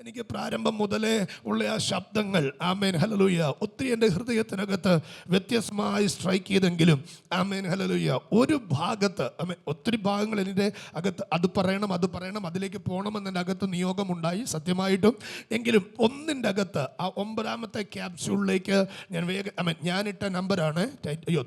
എനിക്ക് പ്രാരംഭം മുതലേ ഉള്ള ആ ശബ്ദങ്ങൾ ആമേൻ ഹല്ലേലൂയ ഒത്തിരി എൻ്റെ ഹൃദയത്തിനകത്ത് വ്യത്യസ്തമായി സ്ട്രൈക്ക് ചെയ്തെങ്കിലും ആമേൻ ഹല്ലേലൂയ ഒരു ഭാഗത്ത് ആമേൻ ഒത്തിരി ഭാഗങ്ങൾ എൻ്റെ അകത്ത് അത് പറയണം അതിലേക്ക് പോകണമെന്ന് എൻ്റെ അകത്ത് നിയോഗമുണ്ടായി സത്യമായിട്ടും. എങ്കിലും ഒന്നിൻ്റെ അകത്ത് ആ 9ാമത്തെ ക്യാപ്സ്യൂളിലേക്ക് ഞാൻ ആമേൻ ഞാനിട്ട നമ്പറാണ്.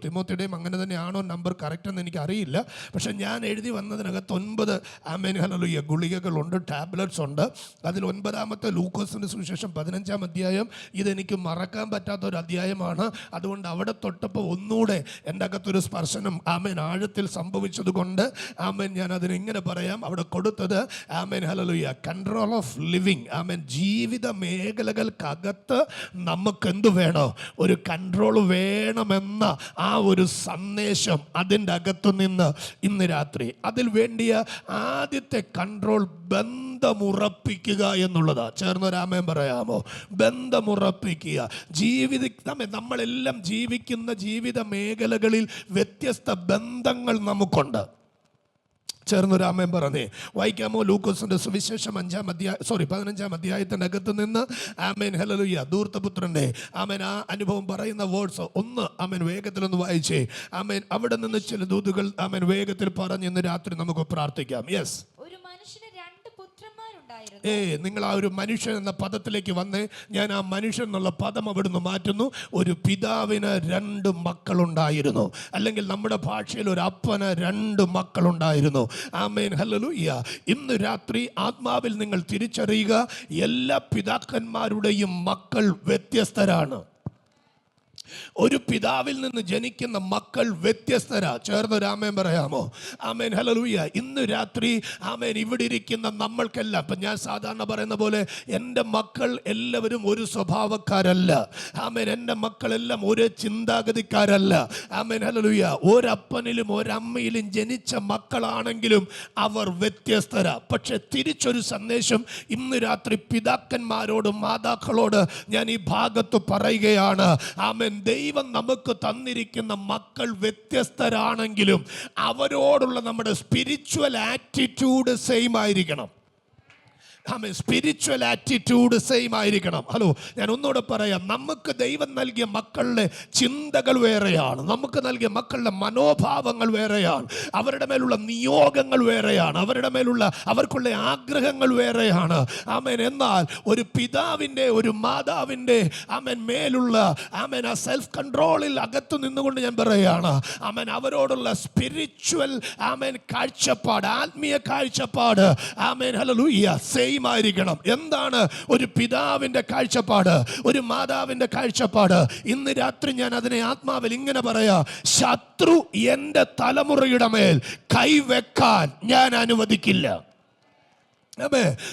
തിമോത്തിയുടെയും അങ്ങനെ തന്നെയാണോ നമ്പർ കറക്റ്റ് എന്ന് എനിക്ക് അറിയില്ല. പക്ഷെ ഞാൻ എഴുതി വന്നതിനകത്ത് 9 ആമേൻ ഹല്ലേലൂയ ഗുളികകളുണ്ട്, ടാബ്ലറ്റ്സ് ഉണ്ട്. അതിൽ 9ാമത്തെ ലൂക്കോസിന്റെ സുവിശേഷം 15ാം അധ്യായം ഇതെനിക്ക് മറക്കാൻ പറ്റാത്ത ഒരു അധ്യായമാണ്. അതുകൊണ്ട് അവിടെ തൊട്ടപ്പോൾ ഒന്നുകൂടെ എൻ്റെ അകത്തൊരു സ്പർശനം ആമേൻ ആഴത്തിൽ സംഭവിച്ചത് കൊണ്ട് ആമേൻ ഞാൻ അതിന് ഇങ്ങനെ പറയാം. അവിടെ കൊടുത്തത് amen hallelujah control of living. Amen ജീവിത മേഖലകൾക്കകത്ത് നമുക്ക് എന്ത് വേണോ ഒരു കൺട്രോൾ വേണമെന്ന ആ ഒരു സന്ദേശം അതിൻ്റെ അകത്തു നിന്ന് ഇന്ന് രാത്രി അതിൽ വേണ്ടിയ ആദ്യത്തെ കൺട്രോൾ ബന്ധമുറപ്പിക്കുക എന്നുള്ളതാ. ചേർന്നൊരാമേൻ പറയാമോ? ബന്ധമുറപ്പിക്കുക. നമ്മളെല്ലാം ജീവിക്കുന്ന ജീവിത മേഖലകളിൽ വ്യത്യസ്ത ബന്ധങ്ങൾ നമുക്കുണ്ട്. ചേർന്നൊരാമേൻ പറഞ്ഞേ. വായിക്കാമോ? ലൂക്കോസിന്റെ സുവിശേഷം 15ാം അധ്യായത്തിനകത്ത് നിന്ന് ആമേൻ ഹല്ലേലൂയ ധൂർത്തപുത്രന്റെ ആമേൻ ആ അനുഭവം പറയുന്ന വേർഡ്സ് ഒന്ന് ആമേൻ വേഗത്തിലൊന്ന് വായിച്ചേ. ആമേൻ അവിടെ നിന്ന് ചില ദൂതുകൾ ആമേൻ വേഗത്തിൽ പറഞ്ഞ് ഇന്ന് രാത്രി നമുക്ക് പ്രാർത്ഥിക്കാം. യെസ്. നിങ്ങൾ ആ ഒരു മനുഷ്യൻ എന്ന പദത്തിലേക്ക് വന്നേ. ഞാൻ ആ മനുഷ്യൻ എന്നുള്ള പദം അവിടുന്ന് മാറ്റുന്നു. ഒരു പിതാവിന് 2 മക്കളുണ്ടായിരുന്നു, അല്ലെങ്കിൽ നമ്മുടെ ഭാഷയിൽ ഒരു അപ്പന് 2 മക്കളുണ്ടായിരുന്നു. Amen hallelujah. ഇന്ന് രാത്രി ആത്മാവിൽ നിങ്ങൾ തിരിച്ചറിയുക, എല്ലാ പിതാക്കന്മാരുടെയും മക്കൾ വ്യത്യസ്തരാണ്. ഒരു പിതാവിൽ നിന്ന് ജനിക്കുന്ന മക്കൾ വ്യത്യസ്തരാ. ചേർന്നൊരാമേൻ പറയാമോ? Amen hallelujah. ഇന്ന് രാത്രി ആമേൻ ഇവിടെ ഇരിക്കുന്ന നമ്മൾക്കെല്ലാം, ഇപ്പം ഞാൻ സാധാരണ പറയുന്ന പോലെ എൻ്റെ മക്കൾ എല്ലാവരും ഒരു സ്വഭാവക്കാരല്ല. ആമേൻ എൻ്റെ മക്കളെല്ലാം ഒരു ചിന്താഗതിക്കാരല്ല. Amen hallelujah. ഒരപ്പനിലും ഒരമ്മയിലും ജനിച്ച മക്കളാണെങ്കിലും അവർ വ്യത്യസ്തരാ. പക്ഷെ തിരിച്ചൊരു സന്ദേശം ഇന്ന് രാത്രി പിതാക്കന്മാരോട് മാതാക്കളോട് ഞാൻ ഈ ഭാഗത്ത് പറയുകയാണ്. ആമേൻ ദൈവം നമുക്ക് തന്നിരിക്കുന്ന മക്കൾ വ്യത്യസ്തരാണെങ്കിലും അവരോടുള്ള നമ്മുടെ സ്പിരിച്വൽ ആറ്റിറ്റ്യൂഡ് സെയിം ആയിരിക്കണം. സ്പിരിച്വൽ ആറ്റിറ്റ്യൂഡ് സെയിം ആയിരിക്കണം. ഹലോ, ഞാൻ ഒന്നുകൂടെ പറയാം. നമുക്ക് ദൈവം നൽകിയ മക്കളുടെ ചിന്തകൾ വേറെയാണ്, നമുക്ക് നൽകിയ മക്കളുടെ മനോഭാവങ്ങൾ വേറെയാണ്, അവരുടെ മേലുള്ള നിയോഗങ്ങൾ വേറെയാണ്, അവർക്കുള്ള ആഗ്രഹങ്ങൾ വേറെയാണ്. ആമേൻ. എന്നാൽ ഒരു പിതാവിൻ്റെ ഒരു മാതാവിൻ്റെ ആമേൻ മേലുള്ള ആമേൻ ആ സെൽഫ് കൺട്രോളിൽ അകത്തു നിന്നുകൊണ്ട് ഞാൻ പറയുകയാണ്, ആമേൻ അവരോടുള്ള സ്പിരിച്വൽ ആമേൻ കാഴ്ചപ്പാട്, ആത്മീയ കാഴ്ചപ്പാട് ആമേൻ ഹല്ലേലൂയ സെയിം ആയിരിക്കണം. എന്താണ് ഒരു പിതാവിന്റെ കാഴ്ചപ്പാട്, ഒരു മാതാവിന്റെ കാഴ്ചപ്പാട്? ഇന്ന് രാത്രി ഞാൻ അതിനെ ആത്മാവിൽ ഇങ്ങനെ പറയാ, ശത്രു എന്റെ തലമുറയുടെ മേൽ കൈവെക്കാൻ ഞാൻ അനുവദിക്കില്ല.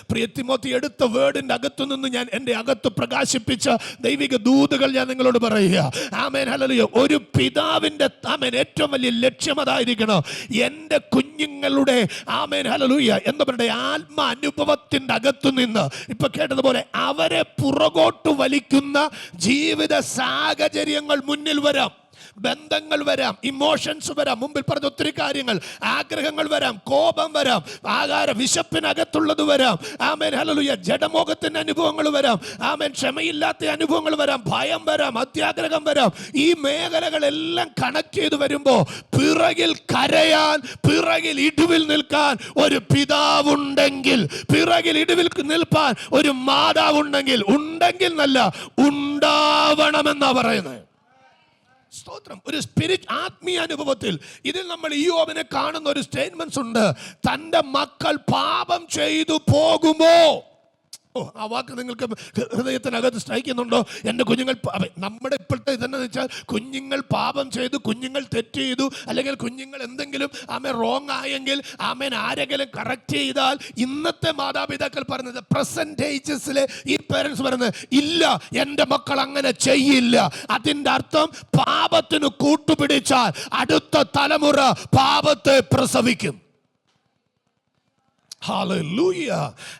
പ്രിയ തിമോത്തി എടുത്ത വേർഡിന്റെ അകത്തു നിന്ന് ഞാൻ എൻ്റെ അകത്ത് പ്രകാശിപ്പിച്ച ദൈവിക ദൂതുകൾ ഞാൻ നിങ്ങളോട് പറയുക. Amen hallelujah. ഒരു പിതാവിന്റെ ആമേൻ ഏറ്റവും വലിയ ലക്ഷ്യം അതായിരിക്കണം, എൻ്റെ കുഞ്ഞുങ്ങളുടെ ആമേൻ ഹല്ലേലൂയ എന്താ പറയുക ആത്മാനുഭവത്തിന്റെ അകത്തു നിന്ന് ഇപ്പൊ കേട്ടതുപോലെ അവരെ പുറകോട്ട് വലിക്കുന്ന ജീവിത സാഹചര്യങ്ങൾ മുന്നിൽ വരാം, ബന്ധങ്ങൾ വരാം, ഇമോഷൻസ് വരാം, മുമ്പിൽ പറഞ്ഞ ഒത്തിരി കാര്യങ്ങൾ, ആഗ്രഹങ്ങൾ വരാം, കോപം വരാം, വിശപ്പിനകത്തുള്ളത് വരാം, ആമേൻ ഹല്ലേലൂയ, ജഡമോഹത്തിന്റെ അനുഭവങ്ങൾ വരാം, ആമേൻ ക്ഷമയില്ലാത്ത അനുഭവങ്ങൾ വരാം, ഭയം വരാം, അത്യാഗ്രഹം വരാം. ഈ മേഖലകളെല്ലാം കണക്ട് ചെയ്ത് വരുമ്പോ പിറകിൽ കരയാൻ, പിറകിൽ ഇടിവിൽ നിൽക്കാൻ ഒരു പിതാവുണ്ടെങ്കിൽ, പിറകിൽ ഇടിവിൽ നിൽപ്പാൻ ഒരു മാതാവുണ്ടെങ്കിൽ, ഉണ്ടെങ്കിൽ നല്ല ഉണ്ടാവണമെന്നാ പറയുന്നത്. സ്തോത്രം. ഒരു സ്പിരിറ്റ് ആത്മീയ അനുഭവത്തിൽ ഇതിൽ നമ്മൾ ഇയ്യോബിനെ കാണുന്ന ഒരു സ്റ്റേറ്റ്മെന്റ്സ് ഉണ്ട്. തൻ്റെ മക്കൾ പാപം ചെയ്തു പോകുമോ? ആ വാക്ക് നിങ്ങൾക്ക് ഹൃദയത്തിനകത്ത് സ്ട്രൈക്ക് ചെയ്യുന്നുണ്ടോ? എൻ്റെ കുഞ്ഞുങ്ങൾ, നമ്മുടെ ഇപ്പോഴത്തെ ഇതെന്നു വെച്ചാൽ കുഞ്ഞുങ്ങൾ പാപം ചെയ്തു, കുഞ്ഞുങ്ങൾ തെറ്റ് ചെയ്തു, അല്ലെങ്കിൽ കുഞ്ഞുങ്ങൾ എന്തെങ്കിലും ആമേൻ റോങ് ആയെങ്കിൽ ആമേൻ ആരെങ്കിലും കറക്റ്റ് ചെയ്താൽ ഇന്നത്തെ മാതാപിതാക്കൾ പറയുന്നത്, പ്രസന്റ് ഏജസിലെ ഈ പേരൻസ് പറയുന്നത്, ഇല്ല എൻ്റെ മക്കൾ അങ്ങനെ ചെയ്യില്ല. അതിൻ്റെ അർത്ഥം പാപത്തിന് കൂട്ടുപിടിച്ചാൽ അടുത്ത തലമുറ പാപത്തെ പ്രസവിക്കും. Hallelujah,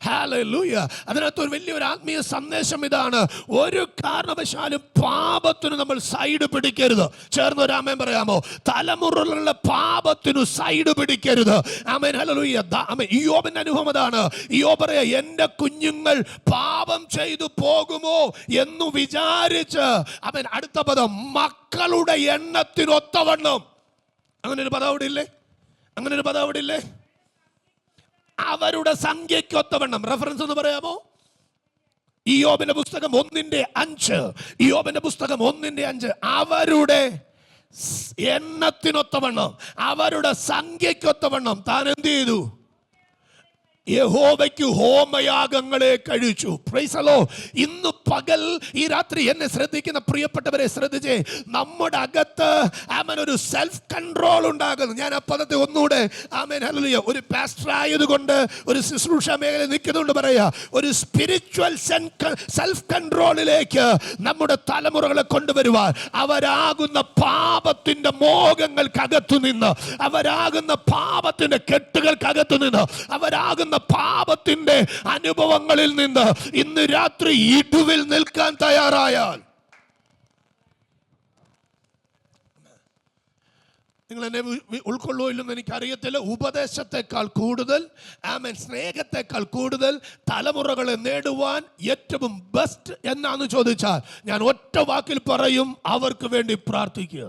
hallelujah. അതിനകത്ത് ഒരു വലിയൊരു ആത്മീയ സന്ദേശം ഇതാണ്: ഒരു കാരണവശാലും പാപത്തിന് നമ്മൾ സൈഡ് പിടിക്കരുത്. ചേർന്ന് ഒരു ആമേൻ പറയാമോ? തലമുറകളുടെ പാപത്തിനു സൈഡ് പിടിക്കരുത്. ആമേൻ, ഹല്ലേലൂയ. ഇയ്യോബിന്റെ അനുഭവം അതാണ്. ഇയ്യോബ് പറയാ, എന്റെ കുഞ്ഞുങ്ങൾ പാപം ചെയ്തു പോകുമോ എന്ന് വിചാരിച്ച്, അവൻ അടുത്ത പദം, മക്കളുടെ എണ്ണത്തിനൊത്തവണ്ണം. അങ്ങനെ ഒരു പദം അവിടെ ഇല്ലേ? അങ്ങനെ ഒരു പദം അവിടെ ഇല്ലേ? അവരുടെ സംഖ്യയ്ക്കൊത്തവണ്ണം. റെഫറൻസ് ഒന്ന് പറയാമോ? ഇയ്യോബിന്റെ പുസ്തകം 1:5. ഇയ്യോബിന്റെ പുസ്തകം 1:5. അവരുടെ എണ്ണത്തിനൊത്തവണ്ണം, അവരുടെ സംഖ്യയ്ക്കൊത്തവണ്ണം താൻ എന്ത് ചെയ്തു? യഹോവയ്ക്ക് ഹോമയാഗങ്ങളെ കഴിച്ചു. Price the Lord. ഇന്ന് പകൽ ഈ രാത്രി എന്നെ ശ്രദ്ധിക്കുന്ന പ്രിയപ്പെട്ടവരെ ശ്രദ്ധിച്ചേ, നമ്മുടെ അകത്ത് ആമേൻ ഒരു സെൽഫ് കൺട്രോൾ ഉണ്ടാകുന്നു. ഞാൻ ആ പദത്തെ ഒന്നുകൂടെ ആമേൻ ഹല്ലേലൂയ, ഒരു പാസ്റ്റർ ആയതുകൊണ്ട്, ഒരു ശുശ്രൂഷ മേഖല നിൽക്കുന്നുണ്ട് പറയാ, ഒരു സ്പിരിച്വൽ സെൽഫ് കൺട്രോളിലേക്ക് നമ്മുടെ തലമുറകളെ കൊണ്ടുവരുവാൻ, അവരാകുന്ന പാപത്തിന്റെ മോഹങ്ങൾക്കകത്തു നിന്ന്, അവരാകുന്ന പാപത്തിന്റെ കെട്ടുകൾക്കകത്തു നിന്ന്, അവരാകുന്ന പാപത്തിന്റെ അനുഭവങ്ങളിൽ നിന്ന് ഇന്ന് രാത്രി ഇടുവിൽ നിൽക്കാൻ തയ്യാറായാൽ, നിങ്ങൾ എന്നെ ഉൾക്കൊള്ളോ ഇല്ലെന്ന് എനിക്കറിയത്തില്ല. ഉപദേശത്തെക്കാൾ കൂടുതൽ, ആമേൻ, സ്നേഹത്തെക്കാൾ കൂടുതൽ തലമുറകളെ നേടുവാൻ ഏറ്റവും ബെസ്റ്റ് എന്നാന്ന് ചോദിച്ചാൽ ഞാൻ ഒറ്റ വാക്കിൽ പറയും: അവർക്ക് വേണ്ടി പ്രാർത്ഥിക്കുക.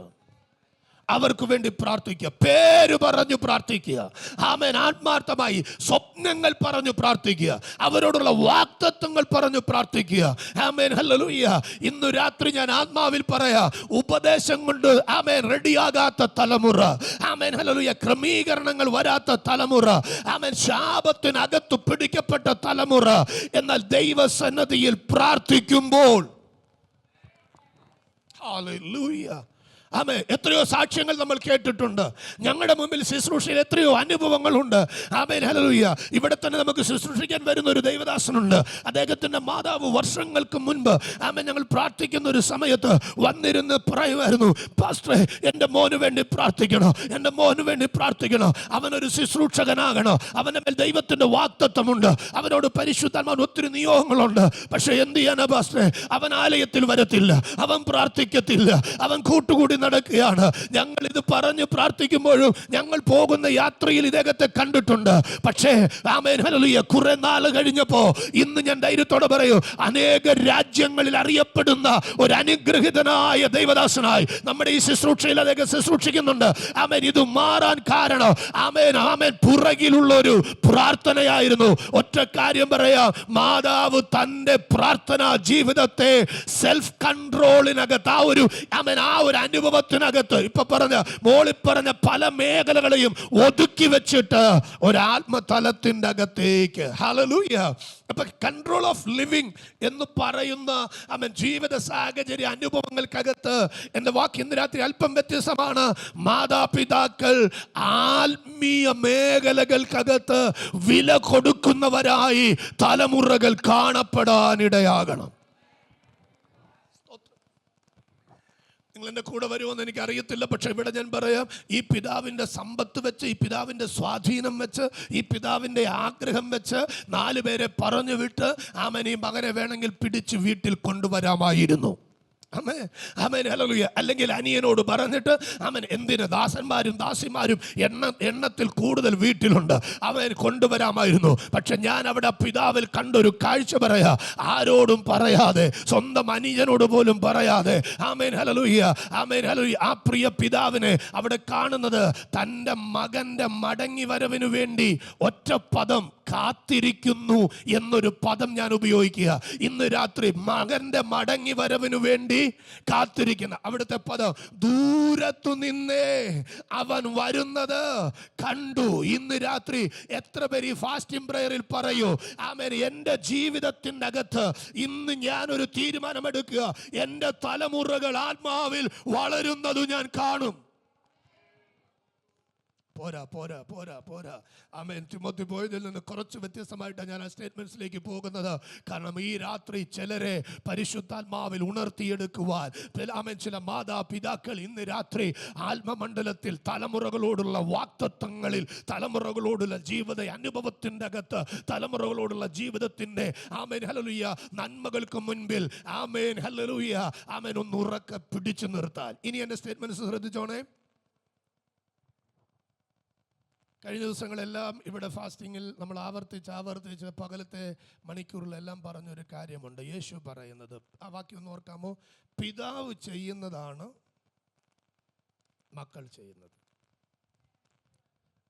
അവർക്ക് വേണ്ടി പ്രാർത്ഥിക്കുക. പേര് പറഞ്ഞു പ്രാർത്ഥിക്കുക. ആമേൻ. ആത്മാർത്ഥമായി സ്വപ്നങ്ങൾ പറഞ്ഞു പ്രാർത്ഥിക്കുക. അവരോടുള്ള വാഗ്ദത്തങ്ങൾ പറഞ്ഞു പ്രാർത്ഥിക്കുക. ആമേൻ, ഹല്ലേലൂയ. ഇന്നു രാത്രി ഞാൻ ആത്മാവിൽ പറയാ, ഉപദേശം കൊണ്ട് ആമേൻ റെഡിയാകാത്ത തലമുറ, ആമേൻ, ഹല്ലേലൂയ, ക്രമീകരണങ്ങൾ വരാത്ത തലമുറ, ആമേൻ, ശാപത്തിനകത്ത് പിടിക്കപ്പെട്ട തലമുറ, എന്നാൽ ദൈവസന്നിധിയിൽ പ്രാർത്ഥിക്കുമ്പോൾ, ഹല്ലേലൂയ, ആമേൻ, എത്രയോ സാക്ഷ്യങ്ങൾ നമ്മൾ കേട്ടിട്ടുണ്ട്. ഞങ്ങളുടെ മുമ്പിൽ ശുശ്രൂഷയിൽ എത്രയോ അനുഭവങ്ങളുണ്ട്. ആമേൻ, ഹല്ലേലൂയ. ഇവിടെ തന്നെ നമുക്ക് ശുശ്രൂഷിക്കാൻ വരുന്ന ഒരു ദൈവദാസനുണ്ട്. അദ്ദേഹത്തിന്റെ മാതാവ് വർഷങ്ങൾക്ക് മുൻപ്, ആമേൻ, ഞങ്ങൾ പ്രാർത്ഥിക്കുന്ന ഒരു സമയത്ത് വന്നിരുന്ന് പറയുമായിരുന്നു, പാസ്റ്ററെ, എൻ്റെ മോന് വേണ്ടി പ്രാർത്ഥിക്കണം, എൻ്റെ മോന് വേണ്ടി പ്രാർത്ഥിക്കണം, അവനൊരു ശുശ്രൂഷകനാകണം, അവൻ്റെ മേൽ ദൈവത്തിന്റെ വാഗ്ദത്തമുണ്ട്, അവനോട് പരിശുദ്ധാത്മാവിന് ഒത്തിരി നിയോഗങ്ങളുണ്ട്. പക്ഷെ എന്ത് ചെയ്യാനാ പാസ്റ്ററെ? അവൻ ആലയത്തിൽ വരത്തില്ല, അവൻ പ്രാർത്ഥിക്കത്തില്ല, അവൻ കൂട്ടുകൂടി നടക്കുകയാണ്. ഞങ്ങൾ ഇത് പറഞ്ഞ് പ്രാർത്ഥിക്കുമ്പോഴും ഞങ്ങൾ പോകുന്ന യാത്രയിൽ ഇദ്ദേഹത്തെ കണ്ടിട്ടുണ്ട്. പക്ഷേ ആമേൻ, ഹല്ലേലൂയ, കുറെ നാൾ കഴിഞ്ഞപ്പോ ഇന്ന് ഞാൻ ധൈര്യത്തോടെ പറയൂ, അനേക രാജ്യങ്ങളിൽ അറിയപ്പെടുന്ന ഒരു അനുഗ്രഹിതനായ ദൈവദാസനായി നമ്മുടെ ഈ ശുശ്രൂഷയിൽ അദ്ദേഹം ശുശ്രൂഷിക്കുന്നുണ്ട്. ആമേൻ. ഇത് മാറാൻ കാരണം ആമേൻ, ആമേൻ, പുറകിലുള്ള ഒരു പ്രാർത്ഥനയായിരുന്നു. ഒറ്റ കാര്യം പറയാം, മാതാവ് തന്റെ പ്രാർത്ഥനാ ജീവിതത്തെ സെൽഫ് കൺട്രോളിനകത്ത്, ആ ഒരു അനുഭവത്തിനകത്ത്, ഇപ്പൊ പറഞ്ഞ മോളിൽ പറഞ്ഞ പല മേഖലകളെയും ഒതുക്കി വെച്ചിട്ട് ഒരാത്മതലത്തിന്റെ അകത്തേക്ക്, ഹല്ലേലൂയ. അപ്പൊ കൺട്രോൾ ഓഫ് ലിവിങ് എന്ന് പറയുന്ന ആമേൻ ജീവിത സാഹചര്യ അനുഭവങ്ങൾക്കകത്ത് എന്റെ വാക്ക് ഇന്ന് രാത്രി അല്പം വ്യത്യസ്തമാണ്. മാതാപിതാക്കൾ ആത്മീയ മേഖലകൾക്കകത്ത് വില കൊടുക്കുന്നവരായി തലമുറകൾ കാണപ്പെടാനിടയാകണം. എന്റെ കൂടെ വരുമെന്ന് എനിക്ക് അറിയത്തില്ല. പക്ഷെ ഇവിടെ ഞാൻ പറയാം, ഈ പിതാവിൻ്റെ സമ്പത്ത് വെച്ച്, ഈ പിതാവിൻ്റെ സ്വാധീനം വെച്ച്, ഈ പിതാവിൻ്റെ ആഗ്രഹം വെച്ച് 4 പേരെ പറഞ്ഞു വിട്ട് ആമേൻ, ഈ മകനെ വേണമെങ്കിൽ പിടിച്ച് വീട്ടിൽ കൊണ്ടുവരാമായിരുന്നു. ആമേൻ, ആമേൻ, ഹല്ലേലൂയ. അല്ലെങ്കിൽ അനിയനോട് പറഞ്ഞിട്ട് ആമേൻ, എന്തിന് ദാസന്മാരും ദാസിമാരും എണ്ണത്തിൽ കൂടുതൽ വീട്ടിലുണ്ട്, അവൻ കൊണ്ടുവരാമായിരുന്നു. പക്ഷെ ഞാൻ അവിടെ പിതാവിൽ കണ്ടൊരു കാഴ്ച പറയാ, ആരോടും പറയാതെ, സ്വന്തം അനുജനോട് പോലും പറയാതെ, ആമേൻ, ഹല്ലേലൂയ, ആമേൻ, ഹല്ലേലൂയ, ആ പ്രിയ പിതാവിനെ അവിടെ കാണുന്നത് തൻ്റെ മകൻ്റെ മടങ്ങി വരവിന് വേണ്ടി ഒറ്റ പദം, കാത്തിരിക്കുന്നു എന്നൊരു പദം ഞാൻ ഉപയോഗിക്കുക. ഇന്ന് രാത്രി മകന്റെ മടങ്ങി വരവിന് വേണ്ടി കാത്തിരിക്കുന്ന അവിടുത്തെ പദം, ദൂരത്തു നിന്നേ അവൻ വരുന്നത് കണ്ടു. ഇന്ന് രാത്രി എത്ര പേര് ഈ ഫാസ്റ്റിംഗ് പ്രയറിൽ പറയൂ, ആമേൻ, എൻ്റെ ജീവിതത്തിൻ്റെ അകത്ത് ഇന്ന് ഞാനൊരു തീരുമാനമെടുക്കുക, എൻ്റെ തലമുറകൾ ആത്മാവിൽ വളരുന്നത് ഞാൻ കാണും. പോരാ പോരാ പോരാ പോരാ. ആമേൻ. തിമോത്തി പോയതിൽ നിന്ന് കുറച്ച് വ്യത്യസ്തമായിട്ടാണ് ഞാൻ ആ സ്റ്റേറ്റ്മെന്റ്സിലേക്ക് പോകുന്നത്. കാരണം ഈ രാത്രി ചിലരെ പരിശുദ്ധാത്മാവിൽ ഉണർത്തിയെടുക്കുവാൻ ആമേൻ ചില മാതാപിതാക്കൾ ഇന്ന് രാത്രി ആത്മമണ്ഡലത്തിൽ തലമുറകളോടുള്ള വാക്തത്വങ്ങളിൽ, തലമുറകളോടുള്ള ജീവിത അനുഭവത്തിൻ്റെ അകത്ത്, തലമുറകളോടുള്ള ജീവിതത്തിൻ്റെ ആമേൻ ഹല്ലേലൂയ നന്മകൾക്ക് മുൻപിൽ ആമേൻ ഹല്ലേലൂയ ആമേൻ ഒന്ന് ഉറക്കെ പിടിച്ചു നിർത്താൻ. ഇനി എൻ്റെ സ്റ്റേറ്റ്മെന്റ്സ് ശ്രദ്ധിച്ചോണേ. കഴിഞ്ഞ ദിവസങ്ങളെല്ലാം ഇവിടെ ഫാസ്റ്റിങ്ങിൽ നമ്മൾ ആവർത്തിച്ച് പകലത്തെ മണിക്കൂറിലെല്ലാം പറഞ്ഞൊരു കാര്യമുണ്ട്. യേശു പറയുന്നത്, ആ വാക്യം ഒന്ന് ഓർക്കാമോ? പിതാവ് ചെയ്യുന്നതാണ് മക്കൾ ചെയ്യുന്നത്.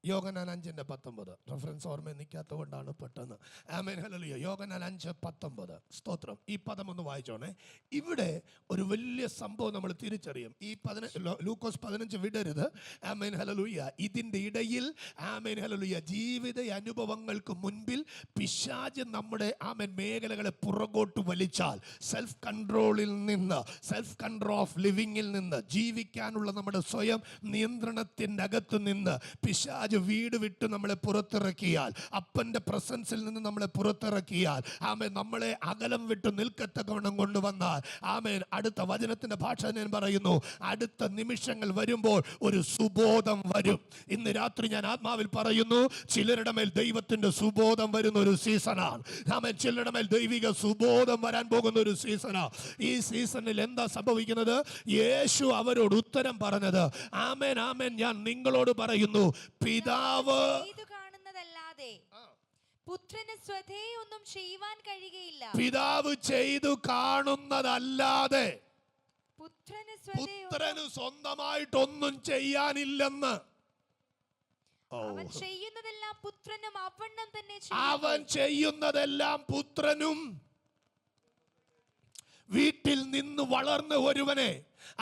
യോഹന്നാൻ 5:19 റെഫറൻസ് ഓർമ്മ നിൽക്കാത്ത കൊണ്ടാണ് പെട്ടെന്ന്. Amen hallelujah. യോഹന്നാൻ 5:19 സ്തോത്രം. ഈ പദം ഒന്ന് വായിച്ചോണേ. ഇവിടെ ഒരു വലിയ സംഭവം നമ്മൾ തിരിച്ചറിയും. ഈ ലൂക്കോസ് 15 വിടരുത്. Amen hallelujah. ഇതിൻ്റെ ഇടയിൽ ആമേൻ ഹല്ലേലൂയ ജീവിത അനുഭവങ്ങൾക്ക് മുൻപിൽ പിശാച് നമ്മുടെ ആമേൻ മേഖലകളെ പുറകോട്ട് വലിച്ചാൽ, സെൽഫ് കൺട്രോളിൽ നിന്ന്, സെൽഫ് കൺട്രോൾ ഓഫ് ലിവിങ്ങിൽ നിന്ന്, ജീവിക്കാനുള്ള നമ്മുടെ സ്വയം നിയന്ത്രണത്തിൻ്റെ അകത്ത് നിന്ന് പിശാച് വീട് വിട്ട് നമ്മളെ പുറത്തിറക്കിയാൽ, അപ്പൻ്റെ പ്രസൻസിൽ നിന്ന് നമ്മളെ പുറത്തിറക്കിയാൽ, ആമേൻ നമ്മളെ അകലം വിട്ട് നിൽക്കത്തക്കവണ്ണം കൊണ്ടുവന്നാൽ, ആമേൻ അടുത്ത വചനത്തിന്റെ ഭാഷ ഞാൻ പറയുന്നു, അടുത്ത നിമിഷങ്ങൾ വരുമ്പോൾ ഒരു സുബോധം വരും. ഇന്ന് രാത്രി ഞാൻ ആത്മാവിൽ പറയുന്നു, ചിലരുടെ മേൽ ദൈവത്തിന്റെ സുബോധം വരുന്ന ഒരു സീസണാണ്. ആമേൻ ചിലരുടെ മേൽ ദൈവിക സുബോധം വരാൻ പോകുന്ന ഒരു സീസണാണ്. ഈ സീസണിൽ എന്താ സംഭവിക്കുന്നത്? യേശു അവരോട് ഉത്തരം പറഞ്ഞത്, ആമേൻ ആമേൻ ഞാൻ നിങ്ങളോട് പറയുന്നു, പിതാവ് കാണുന്നതല്ലാതെ പുത്രന് സ്വതേ ഒന്നും ചെയ്യുവാൻ കഴിയുകയില്ല. പിതാവ് ചെയ്തു കാണുന്നതല്ലാതെ പുത്രന് സ്വന്തമായിട്ടൊന്നും ചെയ്യാനില്ലെന്ന്. അവൻ ചെയ്യുന്നതെല്ലാം പുത്രനും അവണ്ണം തന്നെ അവൻ ചെയ്യുന്നതെല്ലാം പുത്രനും. വീട്ടിൽ നിന്ന് വളർന്ന ഒരുവനെ,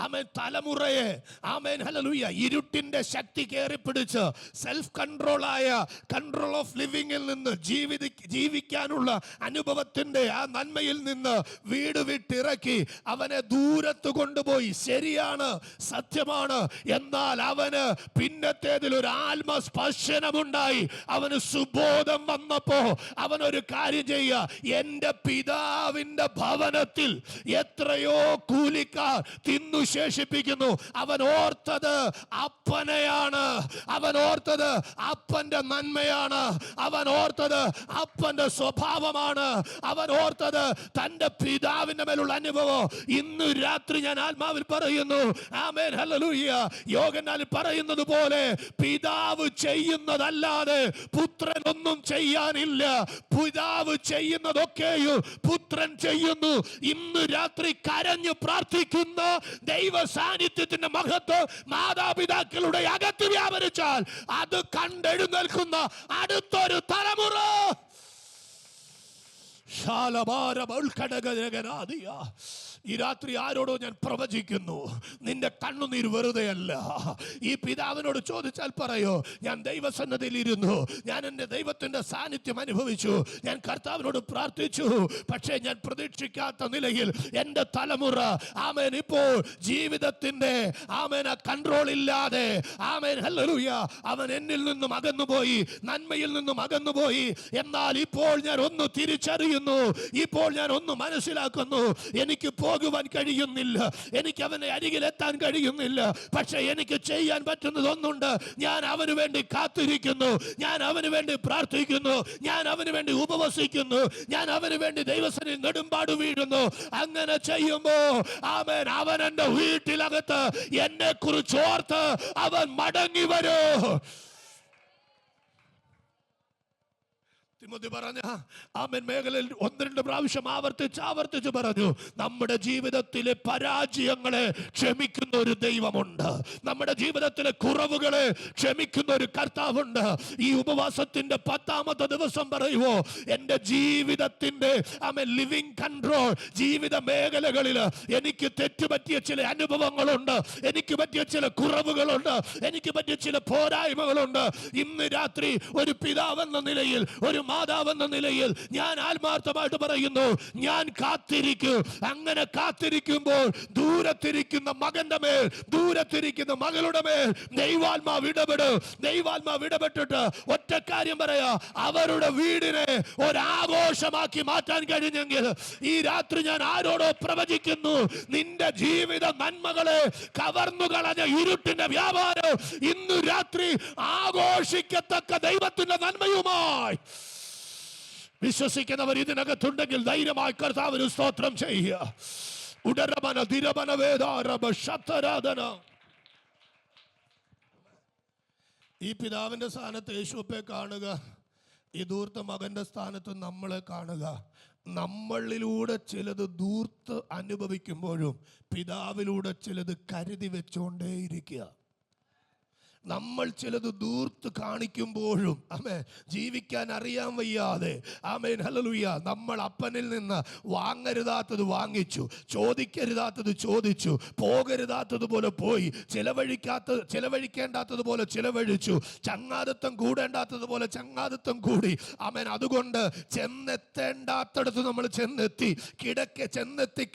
ആമേൻ തലമുറയെ, ആമേൻ ഹല്ലേലൂയ ഇരുട്ടിന്റെ ശക്തി കയറിപ്പിടിച്ച് സെൽഫ് കൺട്രോൾ ഓഫ് ലിവിങ്ങിൽ നിന്ന്, ജീവിക്കാനുള്ള അനുഭവത്തിന്റെ ആ നന്മയിൽ നിന്ന് വീട് വിട്ടിറക്കി അവനെ ദൂരത്ത് കൊണ്ടുപോയി. ശരിയാണ്, സത്യമാണ്. എന്നാൽ അവന് പിന്നത്തേതിൽ ഒരു ആത്മസ്പർശനമുണ്ടായി. അവന് സുബോധം വന്നപ്പോ അവനൊരു കാര്യം ചെയ്യുക, എന്റെ പിതാവിന്റെ ഭവനത്തിൽ എത്രയോ കൂലിക്കാർ തിന്നു ശേഷിപ്പിക്കുന്നു. അവൻ ഓർത്തത് അപ്പനെയാണ്, അവൻ ഓർത്തത് അപ്പന്റെ നന്മയാണ്, അവൻ ഓർത്തത് അപ്പന്റെ സ്വഭാവമാണ്, അവൻ ഓർത്തത് തന്റെ പിതാവിന്റെ മേലുള്ള അനുഭവം. ഇന്ന് രാത്രി ഞാൻ ആത്മാവിൽ പറയുന്നു, ആമേൻ ഹല്ലേലൂയ, യോഹന്നാൻ പറയുന്നത് പോലെ പിതാവ് ചെയ്യുന്നതല്ലാതെ പുത്രൻ ഒന്നും ചെയ്യാനില്ല. പിതാവ് ചെയ്യുന്നതൊക്കെയും പുത്രൻ ചെയ്യുന്നു. ഇന്ന് രാത്രി കരഞ്ഞു പ്രാർത്ഥിക്കുന്ന ദൈവ സാന്നിധ്യത്തിന്റെ മഹത്വം മാതാപിതാക്കളുടെ അകത്ത് വ്യാപരിച്ചാൽ അത് കണ്ടെഴുന്നേൽക്കുന്ന അടുത്തൊരു തലമുറ ഈ രാത്രി ആരോടോ ഞാൻ പ്രവചിക്കുന്നു, നിന്റെ കണ്ണുനീർ വെറുതെയല്ല. ഈ പിതാവിനോട് ചോദിച്ചാൽ പറയോ, ഞാൻ ദൈവസന്നദ്ധിയിൽ ഇരുന്നു, ഞാൻ എൻ്റെ ദൈവത്തിന്റെ സാന്നിധ്യം അനുഭവിച്ചു, ഞാൻ കർത്താവിനോട് പ്രാർത്ഥിച്ചു, പക്ഷേ ഞാൻ പ്രതീക്ഷിക്കാത്ത നിലയിൽ എൻ്റെ തലമുറ ആമേൻ ഇപ്പോൾ ജീവിതത്തിന്റെ ആമേൻ കൺട്രോൾ ഇല്ലാതെ, ആമേൻ ഹല്ലേലൂയ അവൻ എന്നിൽ നിന്നും അകന്നുപോയി, നന്മയിൽ നിന്നും അകന്നുപോയി. എന്നാൽ ഇപ്പോൾ ഞാൻ ഒന്ന് തിരിച്ചറിയുന്നു, ഇപ്പോൾ ഞാൻ ഒന്ന് മനസ്സിലാക്കുന്നു, എനിക്ക് പോകുവാൻ കഴിയുന്നില്ല, എനിക്ക് അവനെ അരികിലെത്താൻ കഴിയുന്നില്ല. പക്ഷെ എനിക്ക് ചെയ്യാൻ പറ്റുന്നത് ഒന്നുണ്ട്, ഞാൻ അവന് വേണ്ടി കാത്തിരിക്കുന്നു, ഞാൻ അവന് വേണ്ടി പ്രാർത്ഥിക്കുന്നു, ഞാൻ അവന് വേണ്ടി ഉപവസിക്കുന്നു, ഞാൻ അവന് വേണ്ടി ദൈവസന്നിധിയിൽ നെടുമ്പാട് വീഴുന്നു. അങ്ങനെ ചെയ്യുമ്പോ ആമേൻ അവൻ എന്റെ വീട്ടിലകത്ത് എന്നെ കുറിച്ച് ഓർത്ത് അവൻ മടങ്ങി വരൂ. തിമോത്തി പറഞ്ഞ ആമേൻ മേഖലയിൽ 1-2 പ്രാവശ്യം ആവർത്തിച്ച് പറഞ്ഞു, നമ്മുടെ ജീവിതത്തിലെ പരാജയങ്ങളെ ക്ഷമിക്കുന്ന ഒരു ദൈവമുണ്ട്, നമ്മുടെ ജീവിതത്തിലെ കുറവുകളെ ക്ഷമിക്കുന്ന ഒരു കർത്താവുണ്ട്. ഈ ഉപവാസത്തിന്റെ 10ാമത്തെ ദിവസം പറയുവോ, എൻ്റെ ജീവിതത്തിന്റെ ആമേൻ ലിവിങ് കൺട്രോൾ, ജീവിത മേഖലകളിൽ എനിക്ക് തെറ്റുപറ്റിയ ചില അനുഭവങ്ങളുണ്ട്, എനിക്ക് പറ്റിയ ചില കുറവുകളുണ്ട്, എനിക്ക് പറ്റിയ ചില പോരായ്മകളുണ്ട്. ഇന്ന് രാത്രി ഒരു പിതാവെന്ന നിലയിൽ, ഒരു മാതാവെന്ന നിലയിൽ ഞാൻ ആത്മാർത്ഥമായിട്ട് പറയുന്നു, ഞാൻ കാത്തിരിക്കും. അങ്ങനെ കാത്തിരിക്കുമ്പോൾ ദൂരത്തിരിക്കുന്ന മകന്റെ മേൽ, ദൂരത്തിരിക്കുന്ന മകളുടെ മേൽ ദൈവാത്മാവ് ഇടപെടും. ദൈവാത്മാവ് ഇടപെട്ടിട്ട് ഒറ്റ കാര്യം പറയാ, അവരുടെ വീടിനെ ഒരാഘോഷമാക്കി മാറ്റാൻ കഴിഞ്ഞെങ്കിൽ ഈ രാത്രി ഞാൻ ആരോടോ പ്രവചിക്കുന്നു, നിന്റെ ജീവിത നന്മകളെ കവർന്നു കളഞ്ഞ ഇരുട്ടിന്റെ വ്യാപാരം ഇന്നു രാത്രി ആഘോഷിക്കത്തക്ക ദൈവത്തിന്റെ നന്മയുമായി വിശ്വസിക്കുന്നവർ ഇതിനകത്തുണ്ടെങ്കിൽ ധൈര്യമായി കർത്താവിന് സ്തോത്രം ചെയ്യുക. ഉടരമന ധിരമന വേദാരമ ശതരാധന. ഈ പിതാവിന്റെ സ്ഥാനത്ത് യേശുവെ കാണുക, ഈ ധൂർത്ത മകന്റെ സ്ഥാനത്ത് നമ്മളെ കാണുക. നമ്മളിലൂടെ ചിലത് ധൂർത്ത് അനുഭവിക്കുമ്പോഴും പിതാവിലൂടെ ചിലത് കരുതി വെച്ചുകൊണ്ടേയിരിക്കുക. നമ്മൾ ചിലത് ദൂർത്ത് കാണിക്കുമ്പോഴും ആമേൻ ജീവിക്കാൻ അറിയാൻ വയ്യാതെ ആമേൻ ഹല്ലേലൂയ നമ്മൾ അപ്പനിൽ നിന്ന് വാങ്ങരുതാത്തത് വാങ്ങിച്ചു, ചോദിക്കരുതാത്തത് ചോദിച്ചു, പോകരുതാത്തതുപോലെ പോയി, ചിലവഴിക്കേണ്ടാത്തതുപോലെ ചിലവഴിച്ചു, ചങ്ങാതത്വം കൂടേണ്ടാത്തതുപോലെ ചങ്ങാതത്വം കൂടി. ആമേൻ അതുകൊണ്ട് ചെന്നെത്തേണ്ടാത്തടത്ത് നമ്മൾ ചെന്നെത്തി,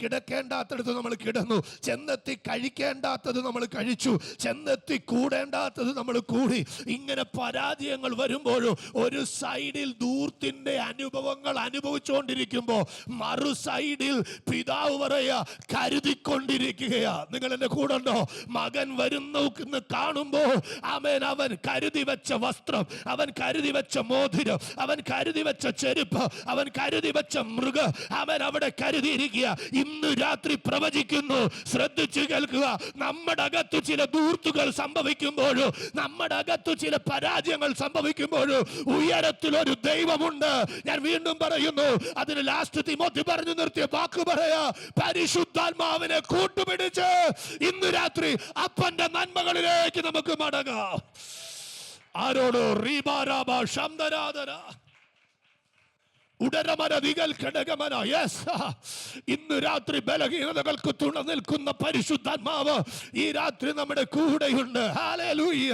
കിടക്കേണ്ടാത്തടത്ത് നമ്മൾ കിടന്നു, ചെന്നെത്തി കഴിക്കേണ്ടാത്തത് നമ്മൾ കഴിച്ചു, ചെന്നെത്തി കൂടേണ്ടാത്ത നമ്മൾ കൂടി. ഇങ്ങനെ പരാജയങ്ങൾ വരുമ്പോഴും ഒരു സൈഡിൽ ദൂർത്തിന്റെ അനുഭവങ്ങൾ അനുഭവിച്ചുകൊണ്ടിരിക്കുമ്പോൾ മറു സൈഡിൽ പിതാവ് പറയാ കരുതിക്കൊണ്ടിരിക്കുകയാ. നിങ്ങൾ എന്റെ കൂടെ ഉണ്ടോ? മകൻ വരുന്ന കാണുമ്പോൾ ആമേൻ അവൻ കരുതി വെച്ച വസ്ത്രം, അവൻ കരുതി വെച്ച മോതിരം, അവൻ കരുതി വെച്ച ചെരുപ്പ്, അവൻ കരുതി വെച്ച മൃഗം അവൻ അവിടെ കരുതിയിരിക്കുക. ഇന്ന് രാത്രി പ്രവചിക്കുന്നു, ശ്രദ്ധിച്ചു കേൾക്കുക. നമ്മുടെ അകത്ത് ചില ദൂർത്തുകൾ സംഭവിക്കുമ്പോഴും നമ്മുടെ അകത്ത് ചില പരാജയങ്ങൾ സംഭവിക്കുമ്പോഴും ഉയരത്തിൽ ഒരു ദൈവമുണ്ട്. ഞാൻ വീണ്ടും പറയുന്നു, അതിന് ലാസ്റ്റ് തിമോത്തി പറഞ്ഞു നിർത്തിയ വാക്ക് പറയാ, പരിശുദ്ധാത്മാവിനെ കൂട്ടുപിടിച്ച് ഇന്ന് രാത്രി അപ്പന്റെ നന്മകളിലേക്ക് നമുക്ക് മടങ്ങാം. ആരോടോ റീബാരാബ ശബ്ദരാധന ഉടരമനതികൾ ഘടകമന. യെസ്, ഇന്ന് രാത്രി ബലഹീനതകൾക്ക് തുണ നിൽക്കുന്ന പരിശുദ്ധാത്മാവ് ഈ രാത്രി നമ്മുടെ കൂടെയുണ്ട്. ഹല്ലേലൂയ.